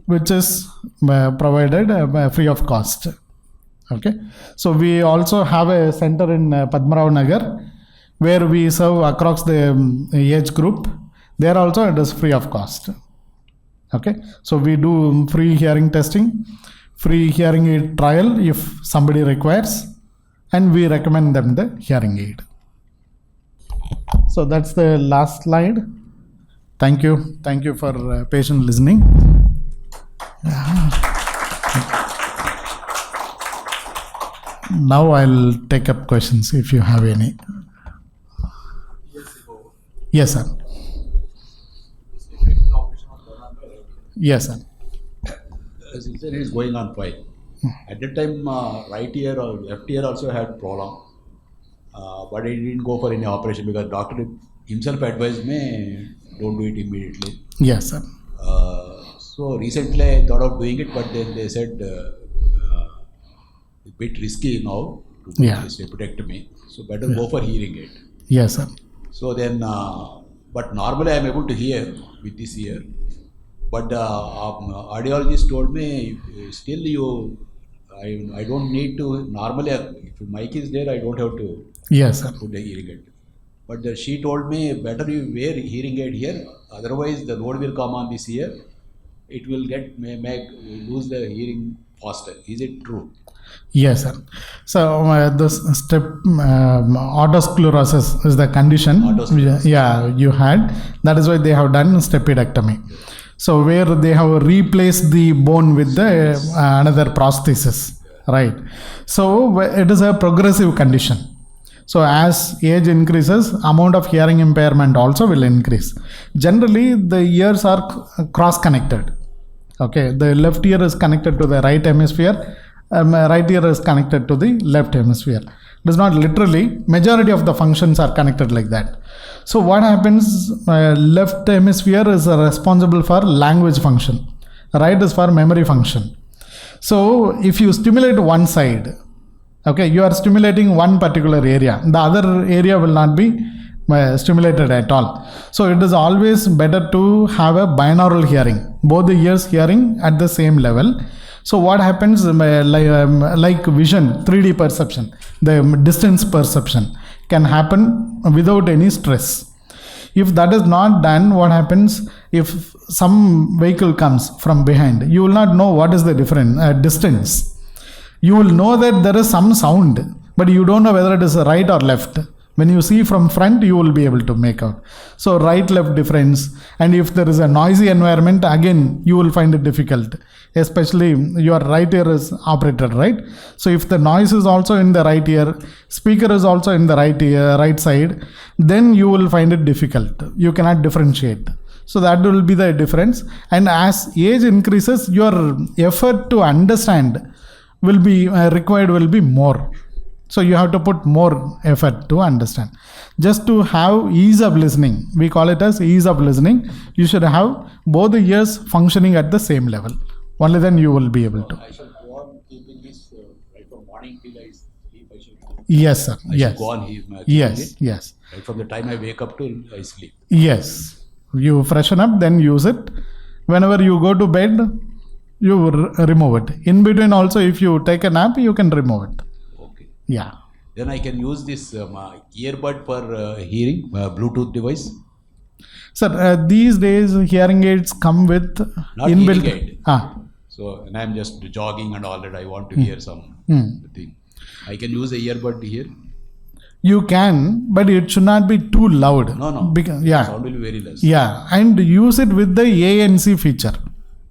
which is provided free of cost. Okay, so we also have a center in Padmarao Nagar where we serve across the age group. There also it is free of cost. Okay, so we do free hearing testing, free hearing aid trial if somebody requires, and we recommend them the hearing aid. So that's the last slide. Thank you for patient listening. Now I'll take up questions if you have any. Yes, sir. Yes, sir. It is going on fine. At that time, right ear or left ear also had problem, but I didn't go for any operation because doctor himself advised me don't do it immediately. Yes, sir. So recently I thought of doing it, but then they said a bit risky now to do this appendectomy. So better go for hearing aid. Yes, sir. So then, but normally I am able to hear with this ear. But audiologist told me still I don't need to, normally if mic is there I don't have to put the hearing aid. But she told me better you wear hearing aid here, otherwise the load will come on this ear, it will may lose the hearing faster. Is it true? Yes, sir. So this step autosclerosis is the condition. Autosclerosis. Yeah, you had. That is why they have done stapedectomy. So where they have replaced the bone with the another prosthesis, right? So it is a progressive condition. So as age increases, amount of hearing impairment also will increase. Generally, the ears are cross connected. Okay, the left ear is connected to the right hemisphere. Right ear is connected to the left hemisphere. It is not literally. Majority of the functions are connected like that. So what happens? Left hemisphere is responsible for language function. Right is for memory function. So if you stimulate one side, okay, you are stimulating one particular area. The other area will not be stimulated at all. So it is always better to have a binaural hearing, both the ears hearing at the same level. So what happens, like vision, 3D perception, the distance perception can happen without any stress. If that is not done, what happens? If some vehicle comes from behind, you will not know what is the different distance. You will know that there is some sound, but you don't know whether it is right or left. When you see from front, you will be able to make out. So right left difference, and if there is a noisy environment, again you will find it difficult, especially your right ear is operated, right? So if the noise is also in the right ear, speaker is also in the right ear, right side, then you will find it difficult. You cannot differentiate. So that will be the difference. And as age increases, your effort to understand will be required will be more. So you have to put more effort to understand. Just to have ease of listening, we call it as ease of listening, you should have both the ears functioning at the same level. Only then you will be able to. I shall go on keeping this right from morning till I sleep. I shall Yes, sir. I Yes. shall go on keeping Yes. it. Yes. Right from the time I wake up till I sleep. Yes. You freshen up, then use it. Whenever you go to bed, you remove it. In between also, if you take a nap, you can remove it. Okay. Yeah. Then I can use this earbud for hearing, Bluetooth device. Sir, these days hearing aids come with Not inbuilt. hearing aid. So, and I'm just jogging and all that. I want to hear some thing. I can use a earbud here. You can, but it should not be too loud. No. Because, Sound will be very less. Yeah, and use it with the ANC feature.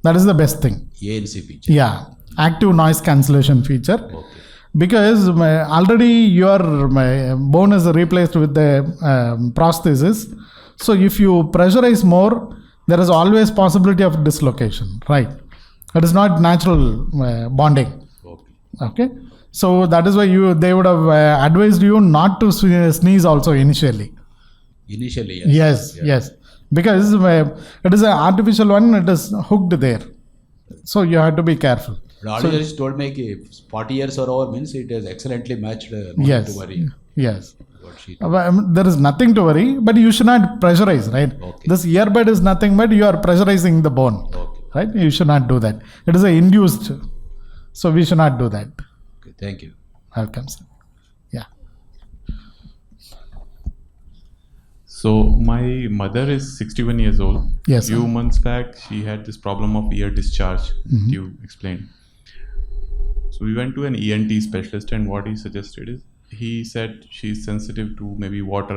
That is the best thing. ANC feature. Yeah, active noise cancellation feature. Okay. Because already your bone is replaced with the prosthesis. So if you pressurize more, there is always possibility of dislocation, right? It is not natural bonding. Okay. So that is why they would have advised you not to sneeze also initially. Initially, yes. Yes. Because it is an artificial one, it is hooked there. So you have to be careful. The audiologist told me that 40 years or over means it is excellently matched. Not Yes. to worry. Yes. What she There is nothing to worry, but you should not pressurize, right? Okay. This earbud is nothing but you are pressurizing the bone, Okay. right? You should not do that. It is a induced, so we should not do that. Okay. Thank you. Welcome, sir. Yeah. So my mother is 61 years old. Yes, Few sir. months back, she had this problem of ear discharge that you explained. So we went to an ENT specialist, and what he suggested is, he said she's sensitive to maybe water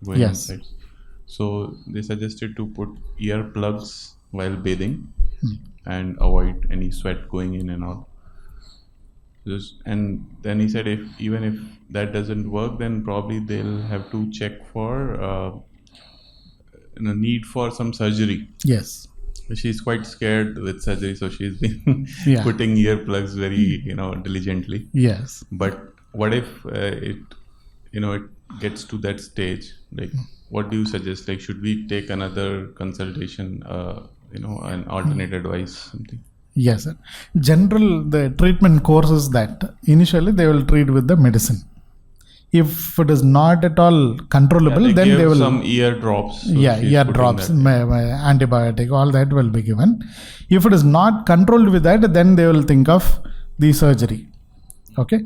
going Yes. inside. So they suggested to put ear plugs while bathing and avoid any sweat going in and out. And then he said even if that doesn't work, then probably they'll have to check for need for some surgery. Yes. She's quite scared with surgery, so she's been Yeah. putting earplugs very diligently. Yes. But what if it gets to that stage? Like, what do you suggest? Like, should we take another consultation? An alternate advice, something. Yes, sir. The treatment course is that initially they will treat with the medicine. If it is not at all controllable, then give they will some ear drops. So ear she's putting drops, that. antibiotic, all that will be given. If it is not controlled with that, then they will think of the surgery. Okay,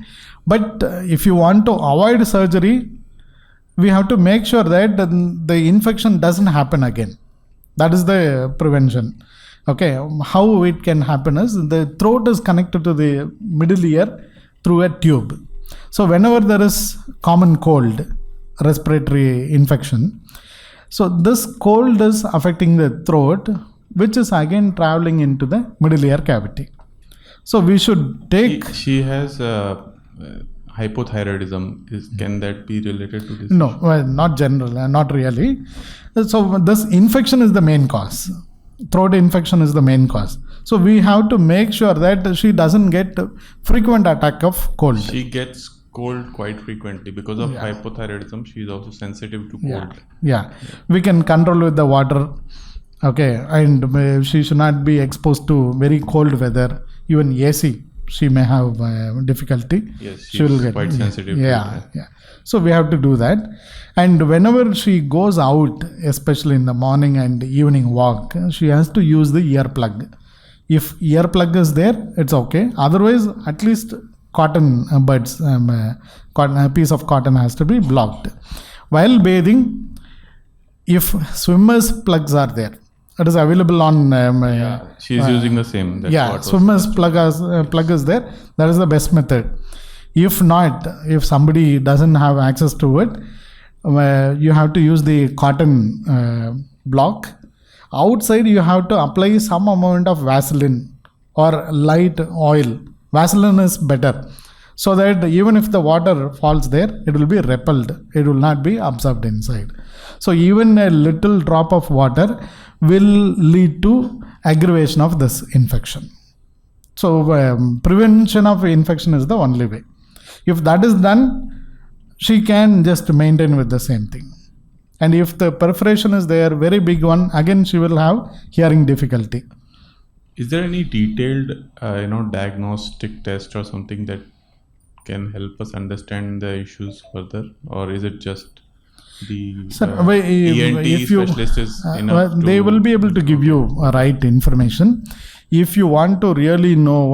but if you want to avoid surgery, we have to make sure that the infection doesn't happen again. That is the prevention. Okay, how it can happen is the throat is connected to the middle ear through a tube. So whenever there is common cold, respiratory infection, so this cold is affecting the throat, which is again traveling into the middle ear cavity. So we should take... She has hypothyroidism. Can that be related to this? No, well, not general, not really. So this infection is the main cause. Throat infection is the main cause. So we have to make sure that she doesn't get frequent attack of cold. She gets cold quite frequently because of hypothyroidism. She is also sensitive to cold. Yeah. We can control with the water. Okay, and she should not be exposed to very cold weather. Even AC, she may have difficulty. Yes, she will get quite sensitive. Yeah. So we have to do that. And whenever she goes out, especially in the morning and evening walk, she has to use the earplug. If earplug is there, it's okay. Otherwise, at least cotton buds, a piece of cotton has to be blocked. While bathing, if swimmer's plugs are there, it is available on... she is using the same. That's swimmer's plug is there. That is the best method. If not, if somebody doesn't have access to it, you have to use the cotton block. Outside, you have to apply some amount of Vaseline or light oil. Vaseline is better, so that even if the water falls there, it will be repelled. It will not be absorbed inside. So even a little drop of water will lead to aggravation of this infection. So prevention of infection is the only way. If that is done, she can just maintain with the same thing. And if the perforation is there, very big one, again she will have hearing difficulty. Is there any detailed, diagnostic test or something that can help us understand the issues further, or is it just the ENT specialist is enough? They will be able to give you right information. If you want to really know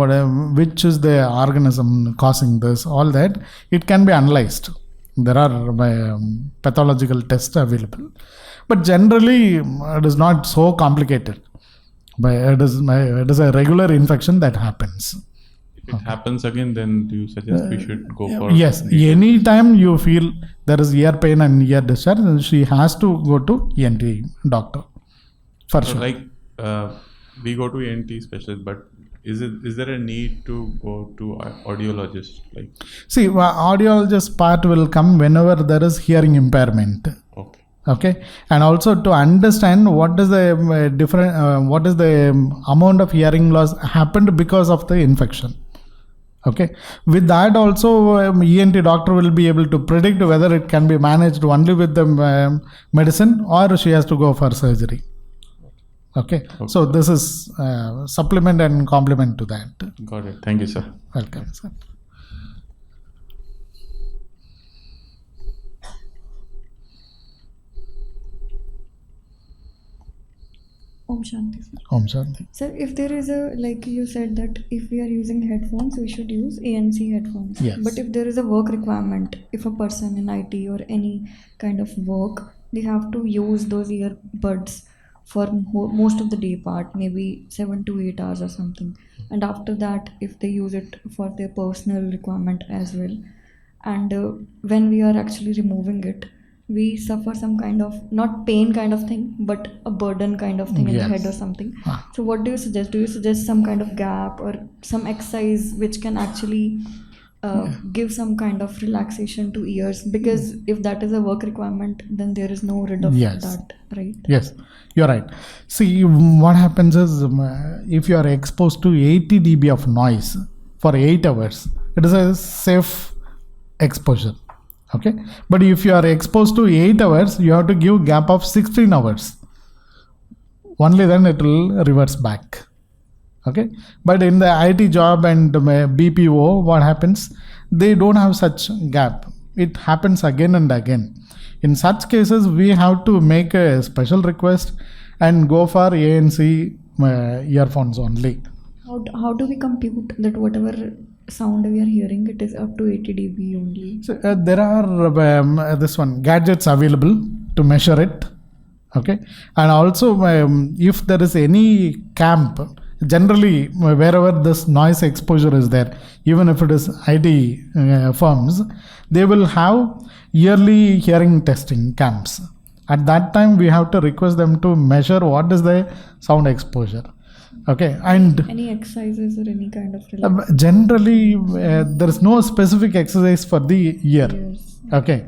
which is the organism causing this, all that, it can be analyzed. There are pathological tests available, but generally it is not so complicated. But it is a regular infection that happens. If it happens again, then do you suggest we should go for... Yes, anytime you feel there is ear pain and ear discharge, she has to go to ENT doctor. For sure. Like we go to ENT specialist, but is there a need to go to audiologist? See, audiologist part will come whenever there is hearing impairment. Okay, and also to understand what is the what is the amount of hearing loss happened because of the infection. Okay, with that also ENT doctor will be able to predict whether it can be managed only with the medicine or she has to go for surgery. Okay. So this is supplement and complement to that. Got it. Thank you, sir. Welcome, sir. Om Shanti, sir. Om Shanti. Sir, if there is like you said that if we are using headphones, we should use ANC headphones. Yes. But if there is a work requirement, if a person in IT or any kind of work, they have to use those earbuds for most of the day part, maybe 7 to 8 hours or something. And after that, if they use it for their personal requirement as well. And when we are actually removing it, we suffer some kind of, not pain kind of thing, but a burden kind of thing in the head or something. So what do you suggest? Do you suggest some kind of gap or some exercise which can actually give some kind of relaxation to ears? Because if that is a work requirement, then there is no rid of that, right? Yes, you're right. See, what happens is if you are exposed to 80 dB of noise for 8 hours, it is a safe exposure. Okay, but if you are exposed to 8 hours, you have to give gap of 16 hours. Only then it will reverse back. Okay, but in the IT job and BPO, what happens? They don't have such gap. It happens again and again. In such cases, we have to make a special request and go for ANC earphones only. How do we compute that whatever sound we are hearing, it is up to 80 dB only? So, there are gadgets available to measure it. Okay, and also if there is any camp, generally wherever this noise exposure is there, even if it is IT firms, they will have yearly hearing testing camps. At that time, we have to request them to measure what is the sound exposure. Okay, and Any exercises or any kind of generally there is no specific exercise for the ear. Yes. Okay,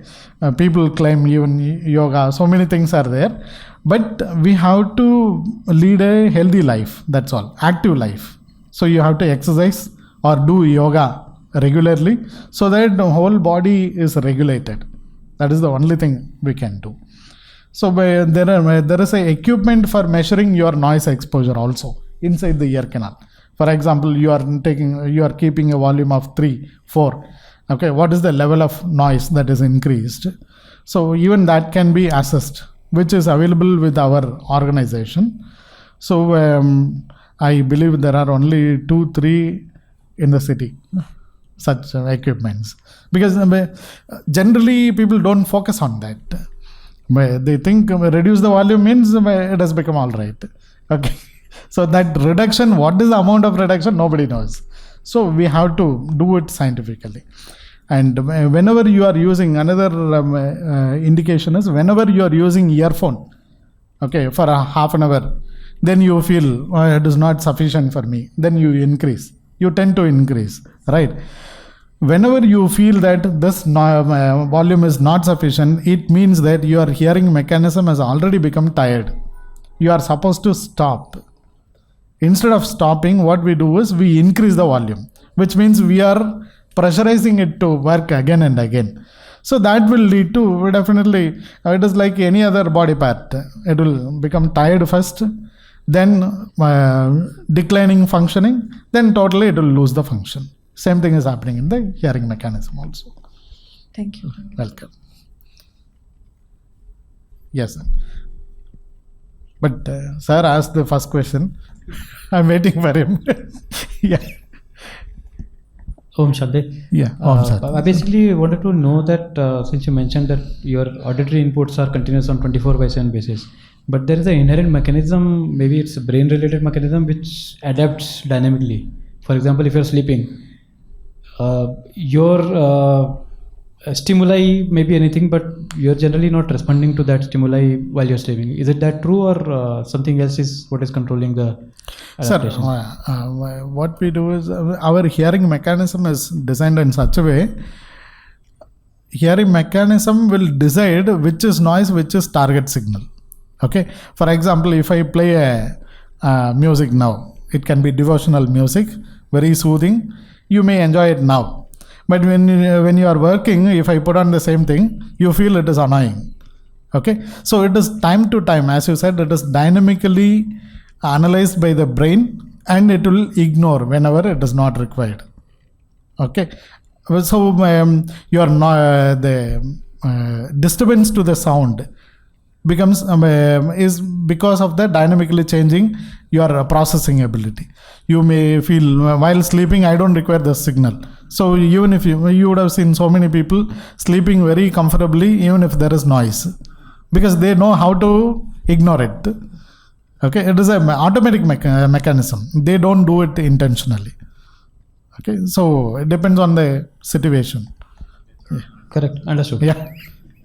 people claim even yoga, so many things are there, but we have to lead a healthy life. That's all, active life. So you have to exercise or do yoga regularly so that the whole body is regulated. That is the only thing we can do. So there is a equipment for measuring your noise exposure also inside the ear canal. For example, you are keeping a volume of 3, 4. Okay, what is the level of noise that is increased? So even that can be assessed, which is available with our organization. So I believe there are only 2, 3 in the city, such equipments. Because generally people don't focus on that. They think reduce the volume means it has become all right. Okay. So that reduction, what is the amount of reduction? Nobody knows. So we have to do it scientifically. And whenever you are using, another indication is whenever you are using earphone, okay, for a half an hour, then you feel it is not sufficient for me. Then you increase. You tend to increase, right? Whenever you feel that this volume is not sufficient, it means that your hearing mechanism has already become tired. You are supposed to stop. Instead of stopping, what we do is we increase the volume, which means we are pressurizing it to work again and again. So that will lead to, definitely, it is like any other body part. It will become tired first, then declining functioning, then totally it will lose the function. Same thing is happening in the hearing mechanism also. Thank you. Welcome. Yes, sir. But sir asked the first question. I'm waiting for him. Yeah. Om Shanti. Yeah. Om Shanti. I basically wanted to know that since you mentioned that your auditory inputs are continuous on 24/7 basis, but there is an inherent mechanism, maybe it's a brain related mechanism which adapts dynamically. For example, if you're sleeping, your stimuli may be anything, but you're generally not responding to that stimuli while you're sleeping. Is it that true, or something else is what is controlling the adaptation? Sir, what we do is our hearing mechanism is designed in such a way. Hearing mechanism will decide which is noise, which is target signal. Okay. For example, if I play a music now, it can be devotional music, very soothing. You may enjoy it now. But when you are working, if I put on the same thing, you feel it is annoying. Okay. So it is time to time, as you said, it is dynamically analyzed by the brain and it will ignore whenever it is not required. Okay. So the disturbance to the sound becomes is because of the dynamically changing your processing ability. You may feel while sleeping, I don't require the signal. So even if you would have seen so many people sleeping very comfortably, even if there is noise, because they know how to ignore it. Okay, it is an automatic mechanism. They don't do it intentionally. Okay, so it depends on the situation. Correct, understood. Yeah.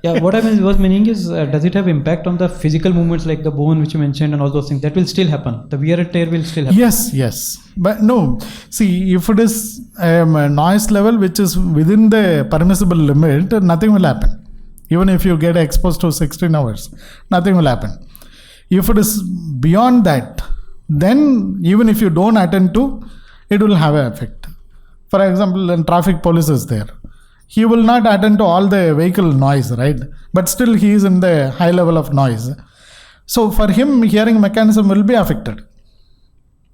Yeah, what I was meaning is, does it have impact on the physical movements like the bone which you mentioned and all those things? That will still happen. The wear and tear will still happen. Yes. But no, see, if it is a noise level which is within the permissible limit, nothing will happen. Even if you get exposed to 16 hours, nothing will happen. If it is beyond that, then even if you don't attend to, it will have an effect. For example, when traffic police is there, he will not attend to all the vehicle noise, right? But still he is in the high level of noise. So for him, hearing mechanism will be affected,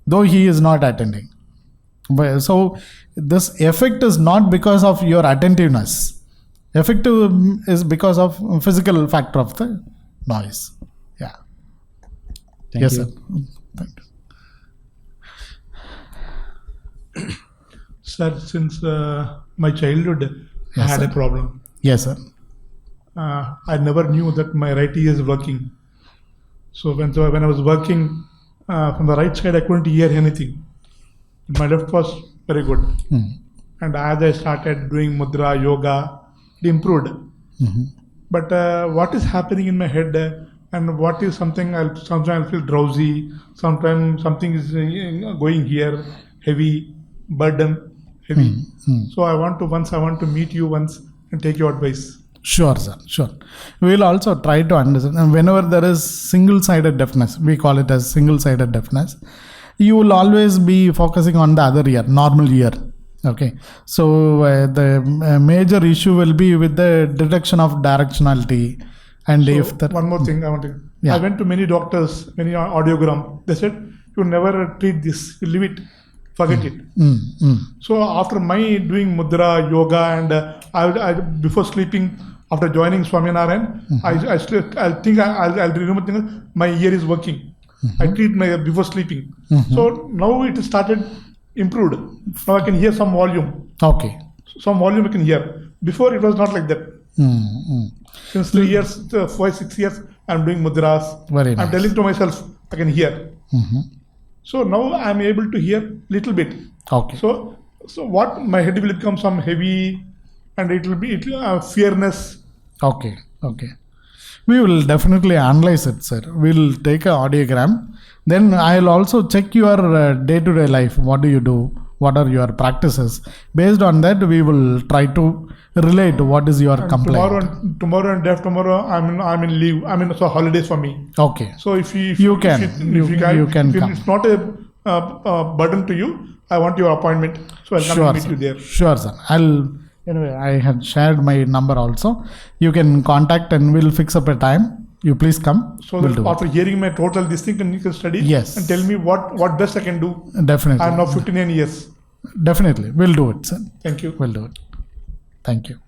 though he is not attending. So this effect is not because of your attentiveness. Effect is because of physical factor of the noise. Yeah. Thank Yes, you. sir. Thank you. Sir, since my childhood, I Yes, had sir. a problem. Yes, sir. I never knew that my right ear is working. So when I was working, from the right side I couldn't hear anything. My left was very good. And as I started doing mudra, yoga, it improved. But what is happening in my head and what is something, sometimes I'll feel drowsy, sometimes something is going here, heavy, burden, heavy. So I want to meet you once and take your advice. Sure, sir. Sure. We will also try to understand. And whenever there is single-sided deafness, we call it as single-sided deafness, you will always be focusing on the other ear, normal ear. Okay. So the major issue will be with the detection of directionality. And So if the one more thing I want to. Yeah. I went to many doctors, many audiogram. They said you never treat this. You leave it, forget it. So after my doing mudra, yoga, and I before sleeping, after joining Swaminarayan, I'll remember my ear is working. I treat my before sleeping. So now it started improved. Now I can hear some volume. Okay. Some volume I can hear. Before it was not like that. Since 3 years, 5-6 years, I'm doing mudras. Very I'm nice. telling to myself, I can hear. So now I'm able to hear little bit. Okay. So what my head will become some heavy, and it will fearness. Okay. Okay. We will definitely analyze it, sir. We'll take a audiogram. Then I'll also check your day-to-day life. What do you do? What are your practices? Based on that, we will try to relate what is your And complaint. tomorrow and day after tomorrow, I'm in leave. So holidays for me. Okay. So if you You can come. It's not a burden to you. I want your appointment, so I'll come Sure, and meet sir. you there. Sure, sir. Anyway, I have shared my number also. You can contact and we'll fix up a time. You please come. So We'll that do after hearing my total this thing, you can study. Yes. And tell me what best I can do. it. Definitely. I'm now 59 years. Definitely. We'll do it, sir. Thank you. We'll do it. Thank you.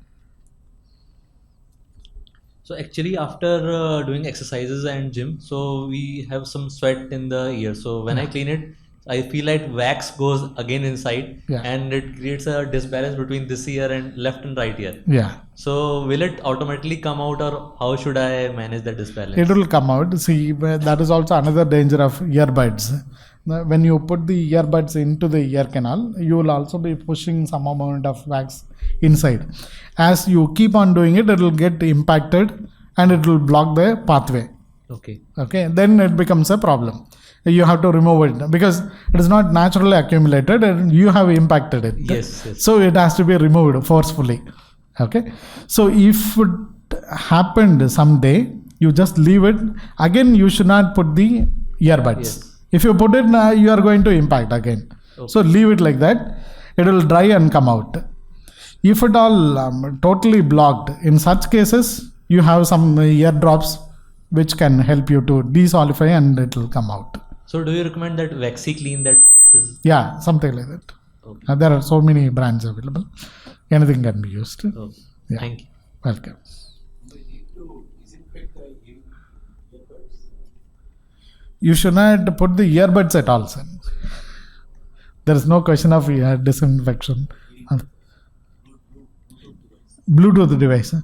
So actually, after doing exercises and gym, so we have some sweat in the ear. So when I clean it, I feel like wax goes again inside, Yeah. and it creates a disbalance between this ear and left and right ear. Yeah. So will it automatically come out, or how should I manage the disbalance? It will come out. See, that is also another danger of earbuds. When you put the earbuds into the ear canal, you will also be pushing some amount of wax inside. As you keep on doing it, it will get impacted and it will block the pathway. Okay. Okay, then it becomes a problem. You have to remove it because it is not naturally accumulated and you have impacted it. Yes, yes. So it has to be removed forcefully. Okay, so if it happened someday, you just leave it. Again, you should not put the earbuds. Yes. If you put it, you are going to impact again. Okay. So leave it like that. It will dry and come out. If at all totally blocked, in such cases, you have some ear drops which can help you to desolidify and it will come out. So do you recommend that waxy clean that is? Yeah, something like that. Okay. There are so many brands available. Anything can be used. Okay. Yeah. Thank you. Welcome. You should not put the earbuds at all, sir. There is no question of disinfection. Bluetooth device.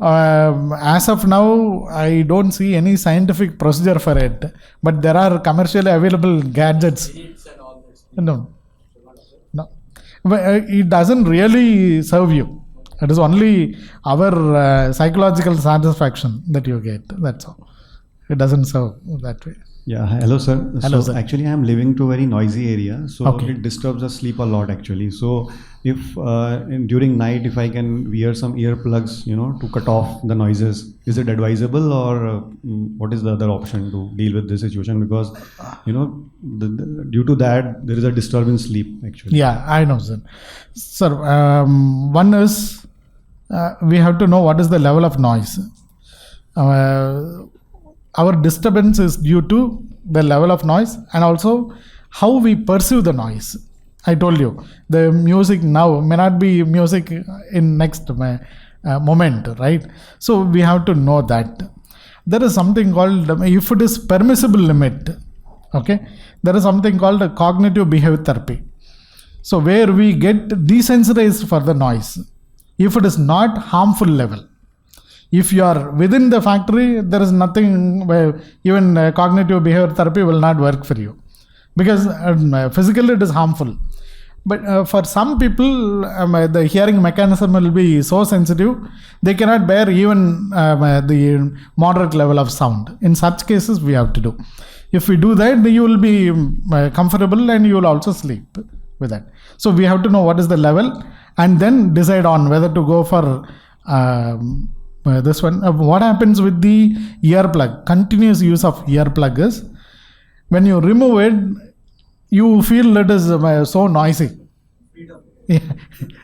As of now, I don't see any scientific procedure for it, but there are commercially available gadgets. No. But it doesn't really serve you. It is only our psychological satisfaction that you get. That's all. It doesn't serve that way. Yeah, hello sir. Hello, so sir. actually I'm living to a very noisy area, so Okay. it disturbs the sleep a lot actually. So if during night if I can wear some earplugs, to cut off the noises, is it advisable or what is the other option to deal with this situation? Because due to that there is a disturbance in sleep actually. Yeah, I know, sir. Sir, one is we have to know what is the level of noise. Our disturbance is due to the level of noise and also how we perceive the noise. I told you, the music now may not be music in next moment, right? So we have to know that. There is something called, if it is permissible limit, okay, there is something called a cognitive behavior therapy. So where we get desensitized for the noise, if it is not harmful level. If you are within the factory, there is nothing, even cognitive behavior therapy will not work for you, because physically it is harmful. But for some people, the hearing mechanism will be so sensitive, they cannot bear even the moderate level of sound. In such cases, we have to do. If we do that, you will be comfortable and you will also sleep with that. So we have to know what is the level and then decide on whether to go for this one. What happens with the earplug, continuous use of earplug is, when you remove it, you feel it is so noisy. Yeah.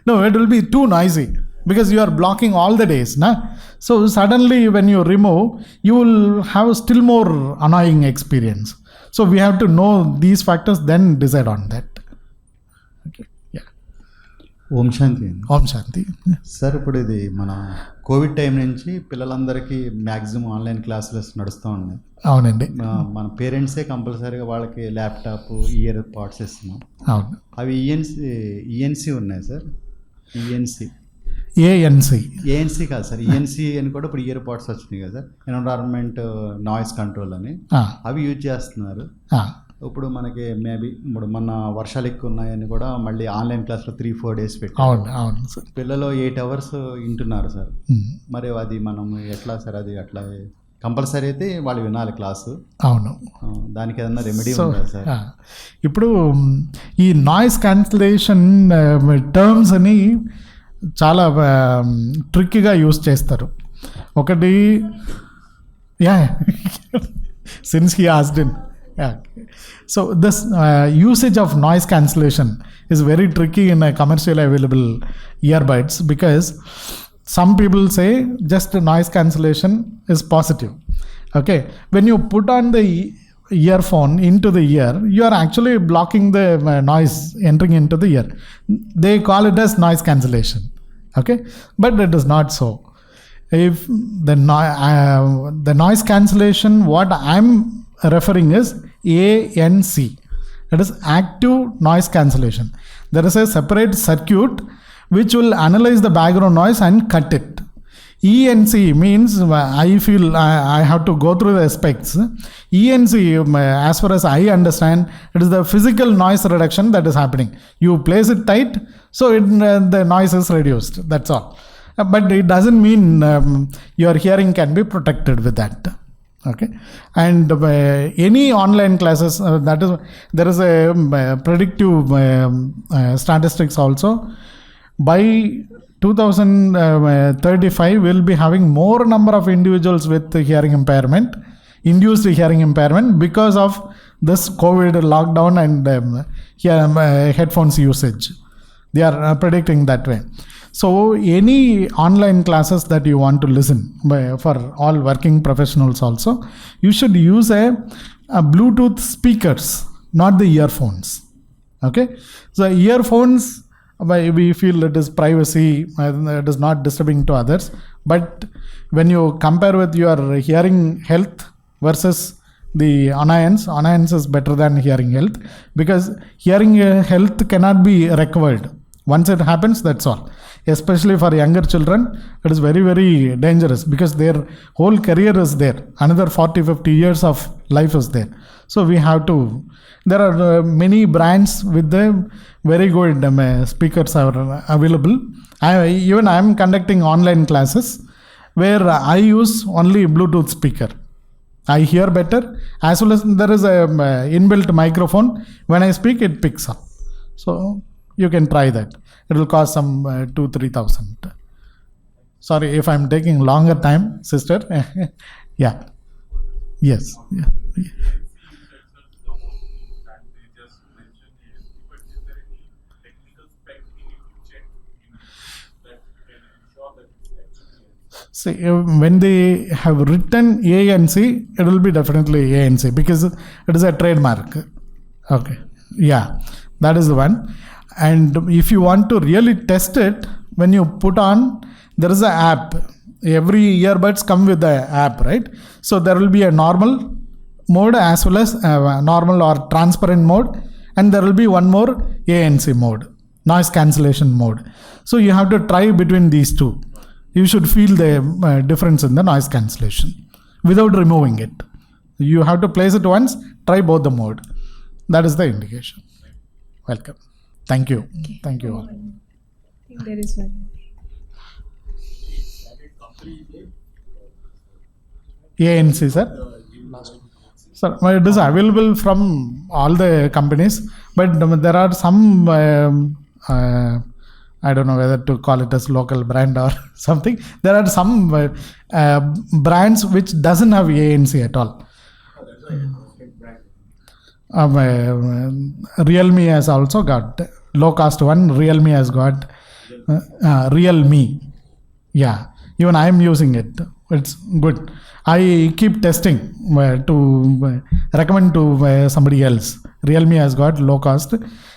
No, it will be too noisy because you are blocking all the days. Nah? So suddenly when you remove, you will have still more annoying experience. So we have to know these factors, then decide on that. Okay. Yeah. ఓం శాంతి. Om Shanti. Sir ఇప్పుడు ఇది మన Covid time నుంచి పిల్లలందరికీ maximum online classes నడుస్తూ ఉన్నాయి. అవునండి. మన పేరెంట్సే కంపల్సరీగా వాళ్ళకి ల్యాప్టాప్ ఇయర్ పాడ్స్ ఇస్తున్నాం. అవును. అవి ఈఎన్సీ ఉన్నాయి సార్. ఏఎన్సీ కాదు సార్, ఈఎన్సీ అని కూడా ఇప్పుడు ఇయర్ పాడ్స్ వచ్చినాయి కదా సార్, ఎన్విరాన్మెంట్ నాయిస్ కంట్రోల్ అని, అవి యూజ్ చేస్తున్నారు. ఇప్పుడు మనకి మేబీ ఇప్పుడు మన వర్షాలు ఎక్కువ ఉన్నాయని కూడా మళ్ళీ ఆన్లైన్ క్లాస్లో 3-4 days పెట్టారు. పిల్లలు 8 hours వింటున్నారు సార్. మరి అది మనం ఎట్లా సార్, అది అట్లా కంపల్సరీ అయితే వాళ్ళు వినాలి క్లాసు. అవును. దానికి ఏదన్నా రెమెడీ ఉందా సార్? ఇప్పుడు ఈ నాయిస్ క్యాన్సిలేషన్ టర్మ్స్ అని చాలా ట్రిక్గా యూస్ చేస్తారు. ఒకటి since he asked in. So this usage of noise cancellation is very tricky in a commercially available earbuds, because some people say just noise cancellation is positive. Okay, when you put on the earphone into the ear, you are actually blocking the noise entering into the ear. They call it as noise cancellation. Okay, but it is not so. If the noise cancellation, what I'm referring is ANC, that is active noise cancellation. There is a separate circuit which will analyze the background noise and cut it. ENC means, I feel I have to go through the specs. ENC, as far as I understand, it is the physical noise reduction that is happening. You place it tight, so the noise is reduced, that's all. But it doesn't mean your hearing can be protected with that. Okay, and any online classes, that is, there is a predictive statistics also. By 2035 we'll be having more number of individuals with hearing impairment, induced hearing impairment, because of this COVID lockdown and headphones usage. They are predicting that way. So any online classes that you want to listen, for all working professionals also, you should use a Bluetooth speakers, not the earphones. Okay, so earphones, we feel it is privacy, it is not disturbing to others. But when you compare with your hearing health versus the annoyance is better than hearing health, because hearing health cannot be recovered. Once it happens, that's all. Especially for younger children, it is very, very dangerous, because their whole career is there. Another 40-50 years of life is there. So we have to, there are many brands with the very good speakers are available. I am conducting online classes where I use only Bluetooth speaker. I hear better, as well as there is a inbuilt microphone. When I speak, it picks up. So you can try that. It will cost some 2,000-3,000. Sorry if I'm taking longer time, sister. Yeah. Yes. Yeah. See, when they have written ANC, it will be definitely ANC, because it is a trademark. Okay. Yeah, that is the one. And if you want to really test it, when you put on, there is an app. Every earbuds come with the app, right? So there will be a normal mode as well as normal or transparent mode, and there will be one more ANC mode, noise cancellation mode. So you have to try between these two. you should feel the difference in the noise cancellation without removing it. You have to place it once, try both the mode. That is the indication. Welcome. Thank you. Okay. Thank you all. I think there is one. ANC, sir? Sir, it is available from all the companies, but there are some, I don't know whether to call it as local brand or something. There are some brands which doesn't have ANC at all. Realme has also got low cost one. Realme has got Realme. Yeah, even I am using it. It's good. I keep testing to recommend to somebody else. Realme has got low cost.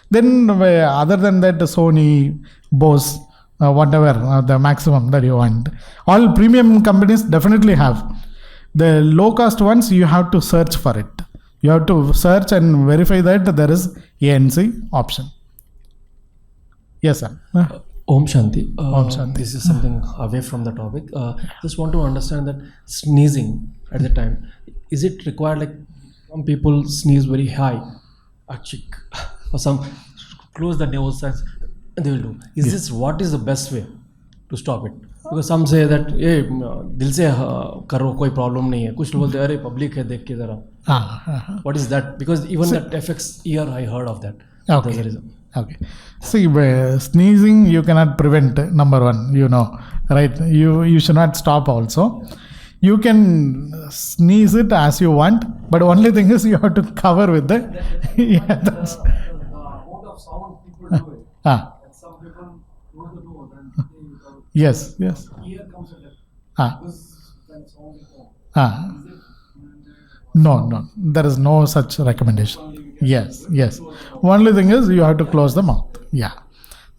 Then other than that, Sony, Bose, whatever the maximum that you want. All premium companies definitely have. The low cost ones, you have to search for it. You have to search and verify that there is ANC option. Yes, sir. Om Shanti. Om Shanti. This is something away from the topic. Just want to understand that sneezing at the time, is it required, like some people sneeze very high, achik, or some close the nose and they will do. Is this, what is the best way to stop it? Because some say that दिल से करो कोई problem नहीं है. कुछ लोग बोलते हैं अरे public है देख के जरा. What is that? Because even that affects ear. I heard of that. Okay. Okay. See, sneezing you cannot prevent. Number one, you know, right? You should not stop. Also, you can sneeze it as you want, but only thing is you have to cover with the. Yeah, that's. The amount of sound people do it. Some people close the door and yes. Yes. ear comes at it. No. There is no such recommendation. Yes. Only thing is you have to close the mouth. Yeah.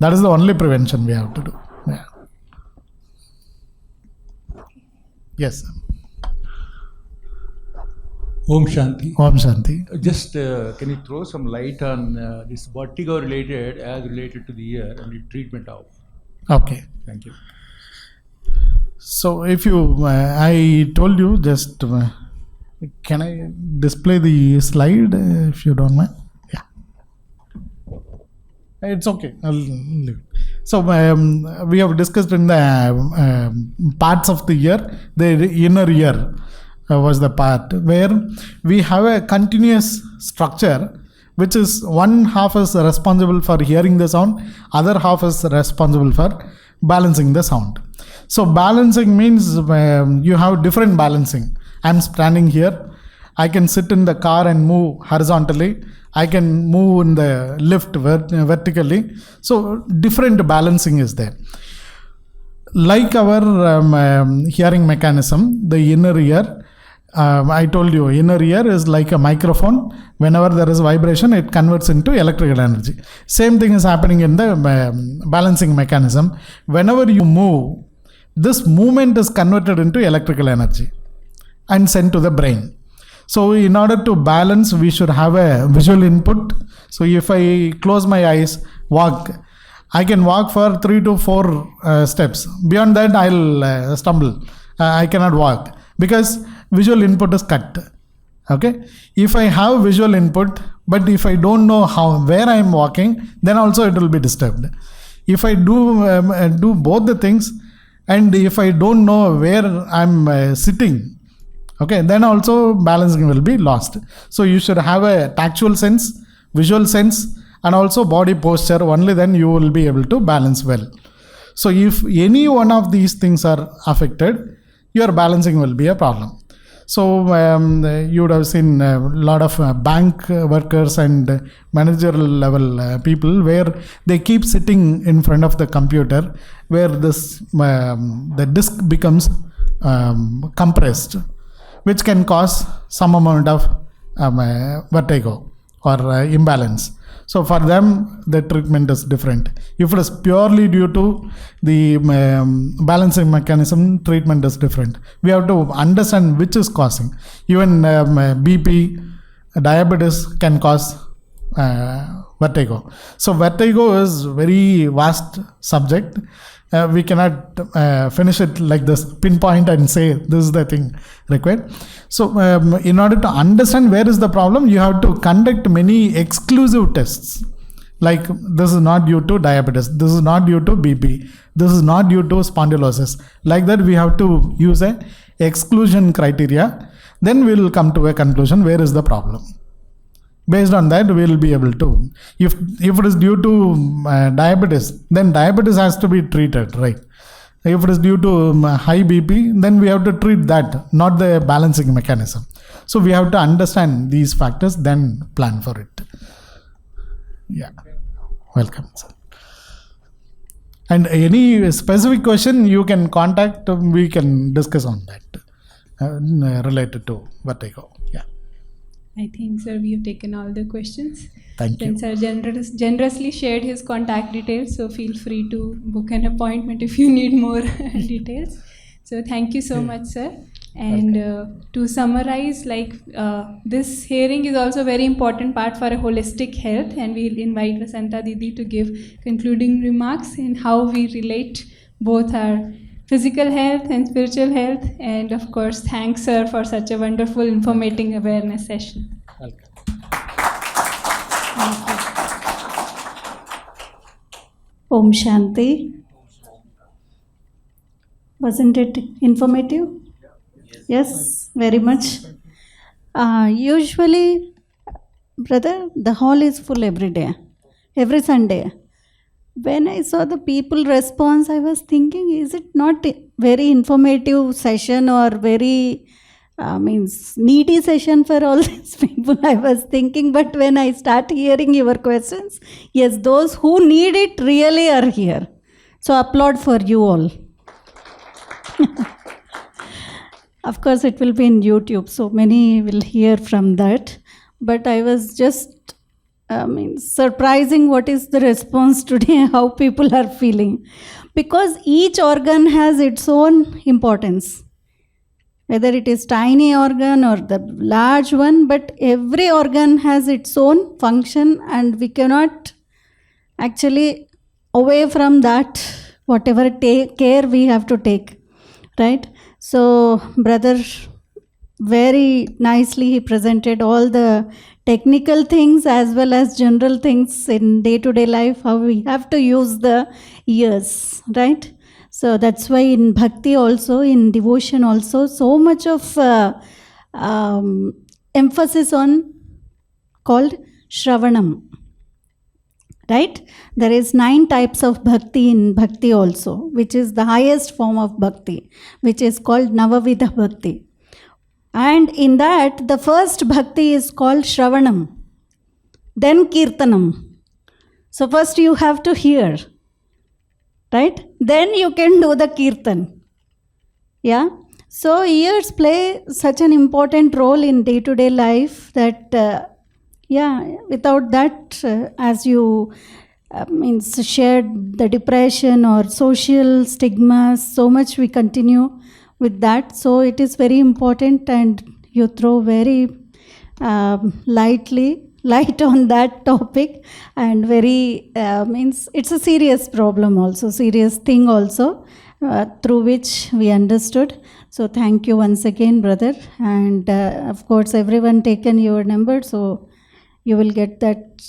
That is the only prevention we have to do. Yeah. Yes, sir. Om Shanti. Om Shanti. Just can you throw some light on this vertigo related as related to the ear and the treatment of? Okay. Thank you. So if you, I told you just, can I display the slide if you don't mind? Yeah. It's okay. I'll leave it. So we have discussed in the parts of the ear, the inner ear was the part where we have a continuous structure which is one half is responsible for hearing the sound, other half is responsible for balancing the sound. So balancing means you have different balancing. I'm standing here. I can sit in the car and move horizontally. I can move in the lift vertically. So different balancing is there. Like our hearing mechanism, the inner ear, I told you, inner ear is like a microphone. Whenever there is vibration, it converts into electrical energy. Same thing is happening in the balancing mechanism. Whenever you move, this movement is converted into electrical energy and sent to the brain. So in order to balance, we should have a visual input. So if I close my eyes, walk, I can walk for 3 to 4 steps. Beyond that, I'll stumble. I cannot walk because visual input is cut. Okay. If I have visual input, but if I don't know where I am walking, then also it will be disturbed. If I do both the things, and if I don't know where I'm sitting, okay, then also balancing will be lost. So you should have a tactual sense, visual sense, and also body posture. Only then you will be able to balance well. So if any one of these things are affected, your balancing will be a problem. So you would have seen a lot of bank workers and managerial level people where they keep sitting in front of the computer where this the disk becomes compressed, which can cause some amount of vertigo or imbalance. So for them, the treatment is different. If it is purely due to the balancing mechanism, treatment is different. We have to understand which is causing. Even BP, diabetes can cause vertigo. So vertigo is very vast subject. we cannot finish it like this, pinpoint and say this is the thing required. So in order to understand where is the problem, you have to conduct many exclusive tests. Like, this is not due to diabetes, this is not due to BP, this is not due to spondylosis. Like that, we have to use a exclusion criteria. Then we will come to a conclusion where is the problem. Based on that, we will be able to. If it is due to diabetes, then diabetes has to be treated, right? If it is due to high BP, then we have to treat that, not the balancing mechanism. So we have to understand these factors, then plan for it. Yeah. Welcome, sir. And any specific question you can contact, we can discuss on that related to vertigo. Yeah. I think, sir, we have taken all the questions. Thank you. Sir generously shared his contact details, so feel free to book an appointment if you need more details. So thank you so much, sir. And to summarize, this hearing is also a very important part for a holistic health, and we'll invite Vasanta Didi to give concluding remarks in how we relate both our physical health and spiritual health. And of course, thanks, sir, for such a wonderful informating awareness session. Welcome. Om Shanti. Wasn't it informative? Yes, very much. Usually, brother, the hall is full every day, every Sunday. When I saw the people response, I was thinking, is it not a very informative session or very needy session for all these people? I was thinking, but when I start hearing your questions, yes, those who need it really are here. So applaud for you all. Of course, it will be in YouTube, so many will hear from that. But I was just surprising what is the response today, how people are feeling. Because each organ has its own importance. Whether it is tiny organ or the large one, but every organ has its own function, and we cannot actually away from that, whatever care we have to take, right? So, brother, very nicely he presented all the technical things as well as general things in day-to-day life, how we have to use the ears, right? So that's why in bhakti also, in devotion also, so much of emphasis on called Shravanam, right? There is 9 types of bhakti in bhakti also, which is the highest form of bhakti, which is called Navavidha bhakti. And in that, the first bhakti is called Shravanam, then Kirtanam. So first you have to hear, right? Then you can do the Kirtan. Yeah? So ears play such an important role in day-to-day life that without that, as you shared the depression or social stigmas, so much we continue with that. So it is very important, and you throw very light on that topic, and very it's a serious problem also, serious thing also, through which we understood. So thank you once again, brother. And of course, everyone taken your number, so you will get that,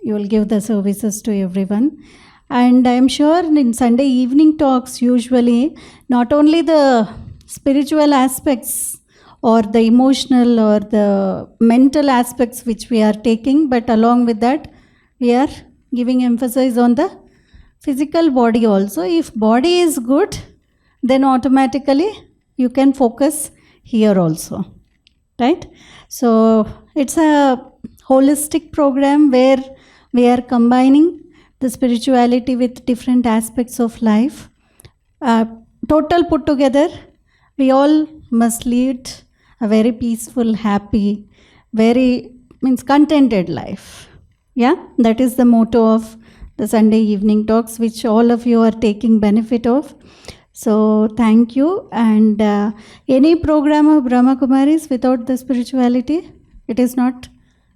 you will give the services to everyone. And I am sure in Sunday evening talks, usually, not only the spiritual aspects or the emotional or the mental aspects which we are taking, but along with that, we are giving emphasis on the physical body also. If body is good, then automatically you can focus here also, right? So it's a holistic program where we are combining the spirituality with different aspects of life. Total put together, we all must lead a very peaceful, happy, very contented life. Yeah, that is the motto of the Sunday evening talks, which all of you are taking benefit of. So thank you. And any program of Brahma Kumaris without the spirituality, it is not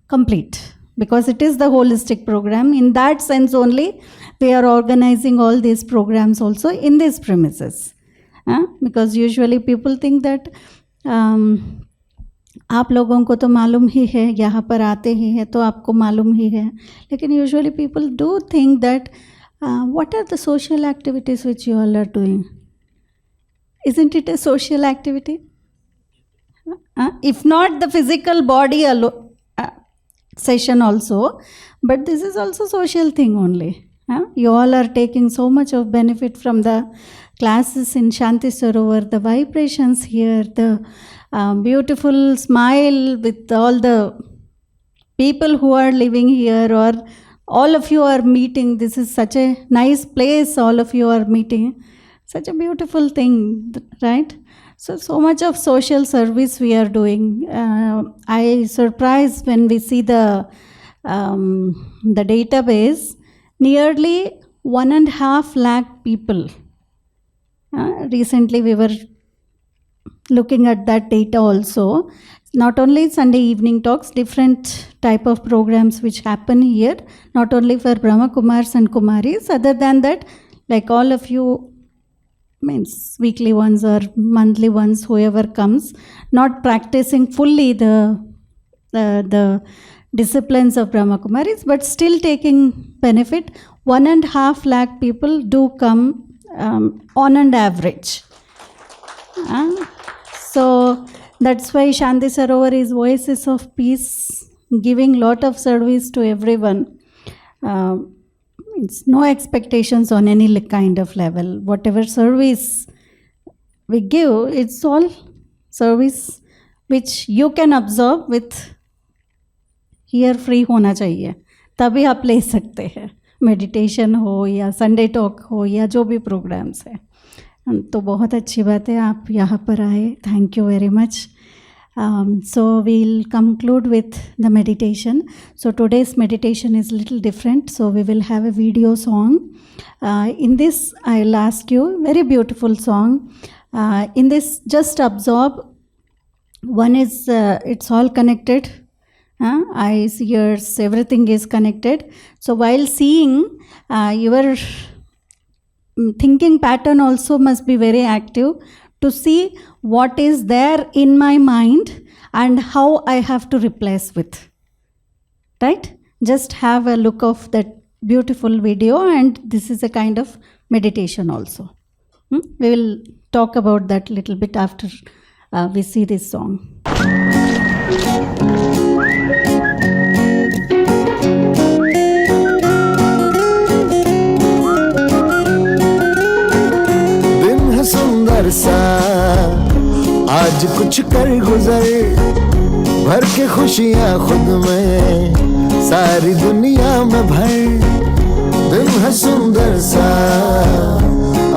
complete. because it is the holistic program. In that sense only, we are organizing all these programs also in these premises. Because usually people think that आप लोगों को तो मालूम ही है, यहाँ पर आते ही हैं तो आपको मालूम ही है, लेकिन usually people do think that what are the social activities which you all are doing? Isn't it a social activity? If not the physical body session also, but this is also social thing only. You all are taking so much of benefit from the classes in Shanti Sarovar, the vibrations here, the beautiful smile with all the people who are living here, or all of you are meeting. This is such a nice place, all of you are meeting. Such a beautiful thing, right? So much of social service we are doing. I surprised when we see the database, nearly 1.5 lakh people. Recently we were looking at that data also. Not only Sunday evening talks, different type of programs which happen here, not only for Brahma Kumars and Kumaris. Other than that, like all of you, means weekly ones or monthly ones, whoever comes, not practicing fully the disciplines of Brahma Kumaris, but still taking benefit. 1.5 lakh people do come on an average. So that's why Shanti Sarovar is Voices of Peace, giving lot of service to everyone. It's no expectations on any kind of level. Whatever service we give, it's all service which you can absorb with here free होना चाहिए, तभी आप ले सकते हैं. Meditation हो या Sunday talk हो या जो भी प्रोग्राम्स है. तो बहुत अच्छी बात है आप यहाँ पर आए. Thank you very much. So we'll conclude with the meditation. So today's meditation is a little different. So we will have a video song. In this, I'll ask you, very beautiful song. In this, just absorb. One is, it's all connected. Eyes, ears, everything is connected. So while seeing, your thinking pattern also must be very active to see what is there in my mind and how I have to replace with. Right? Just have a look of that beautiful video, and this is a kind of meditation also. We will talk about that little bit after we see this song. सुंदर सा आज कुछ कर गुजर, भर के खुशियाँ खुद में सारी दुनिया में भर. दिन है सुंदर सा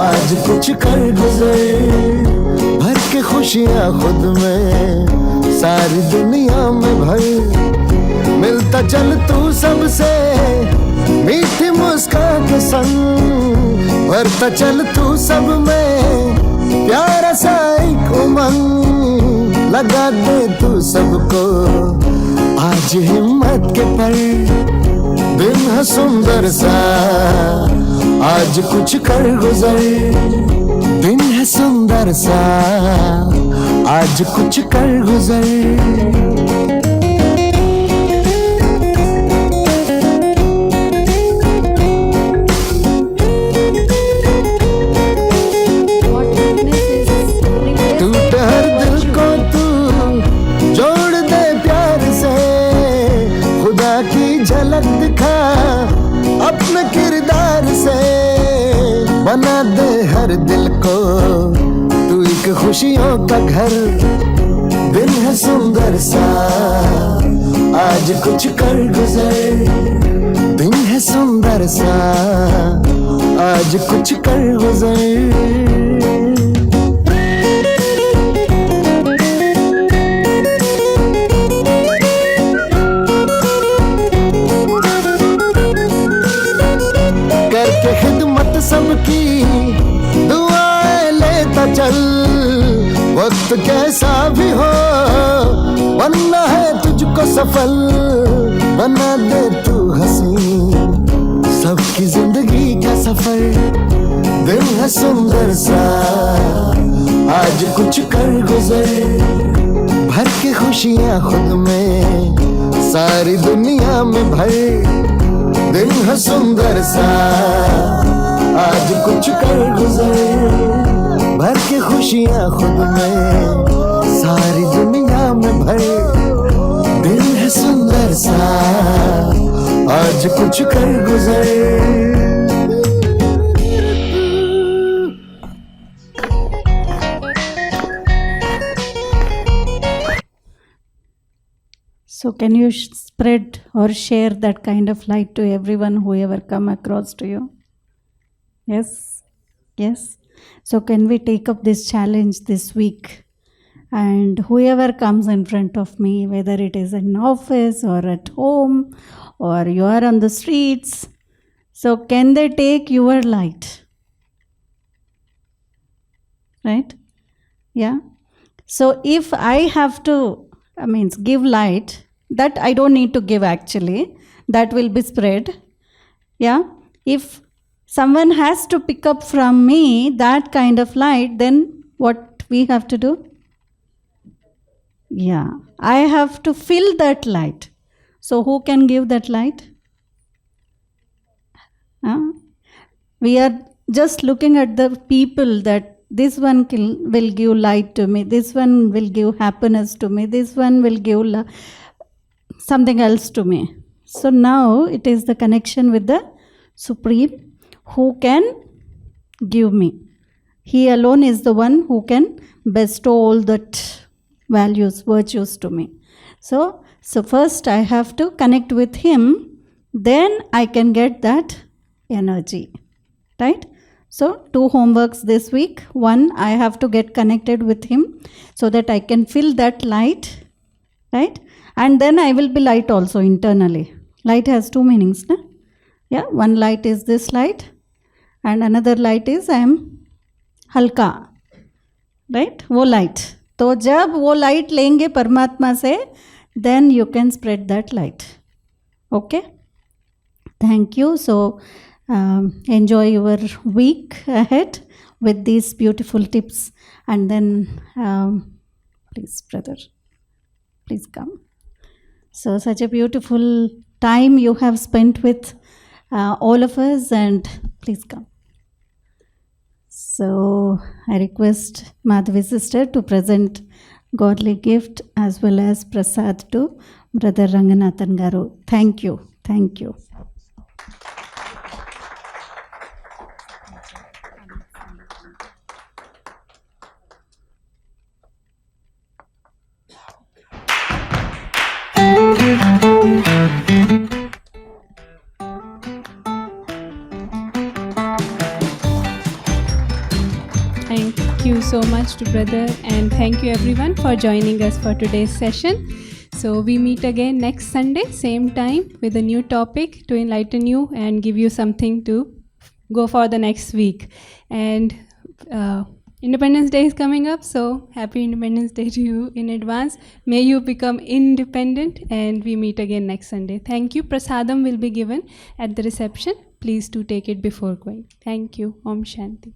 आज कुछ कर गुजर, भर के खुशियाँ खुद में सारी दुनिया में भर. मिलता चल तू सबसे मीठी मुस्कान के संग, भरता चल तू सब में प्यारा सा एक उमंग. लगा दे तू सबको आज हिम्मत के पर. दिन है सुंदर सा आज कुछ कर गुजर, दिन है सुंदर सा आज कुछ कर गुजर. अपने किरदार से बना दे हर दिल को तू एक खुशियों का घर. दिन है सुंदर सा आज कुछ कर गुजर, दिन है सुंदर सा आज कुछ कर गुजर. सबकी दुआएं लेता चल, वक्त कैसा भी हो बनना है तुझको सफल. बना दे तू हसीन सबकी जिंदगी का सफर दिन है सुंदर सा आज कुछ कर गुजर भर के खुशियां खुद में सारी दुनिया में भर दिन है सुंदर सा आज कुछ कर गुजर भर के खुशियां खुद में सारी दुनिया में भर दिन है सुंदर सा आज कुछ कर गुजर So can you spread or share that kind of light to everyone who ever come across to you? Yes? Yes? So can we take up this challenge this week? And whoever comes in front of me, whether it is in office or at home or you are on the streets, so can they take your light? Right? Yeah? So if I have to, give light, that I don't need to give actually, that will be spread. Yeah? If someone has to pick up from me that kind of light, then what we have to do? Yeah, I have to fill that light. So who can give that light? We are just looking at the people that this one will give light to me, this one will give happiness to me, this one will give something else to me. So now it is the connection with the Supreme who can give me. He alone is the one who can bestow all that values, virtues to me. So first I have to connect with him, then I can get that energy, right? So 2 homeworks this week. 1, I have to get connected with him so that I can feel that light, right? And then I will be light also internally. Light has 2 meanings, na? Yeah, one light is this light and another light is I am halka, right? वो light. तो जब वो light लेंगे परमात्मा से, then you can spread that light. Okay? Thank you. So enjoy your week ahead with these beautiful tips. And then, please, brother, please come. So such a beautiful time you have spent with all of us, and please come. So I request Madhavi sister to present godly gift as well as prasad to Brother Ranganathan Garu. Thank you. Thank you. Thank you so much to brother, and thank you everyone for joining us for today's session. So we meet again next Sunday, same time, with a new topic to enlighten you and give you something to go for the next week. And Independence Day is coming up, so happy Independence Day to you in advance. May you become independent, and we meet again next Sunday. Thank you. Prasadam will be given at the reception. Please do take it before going. Thank you. Om Shanti.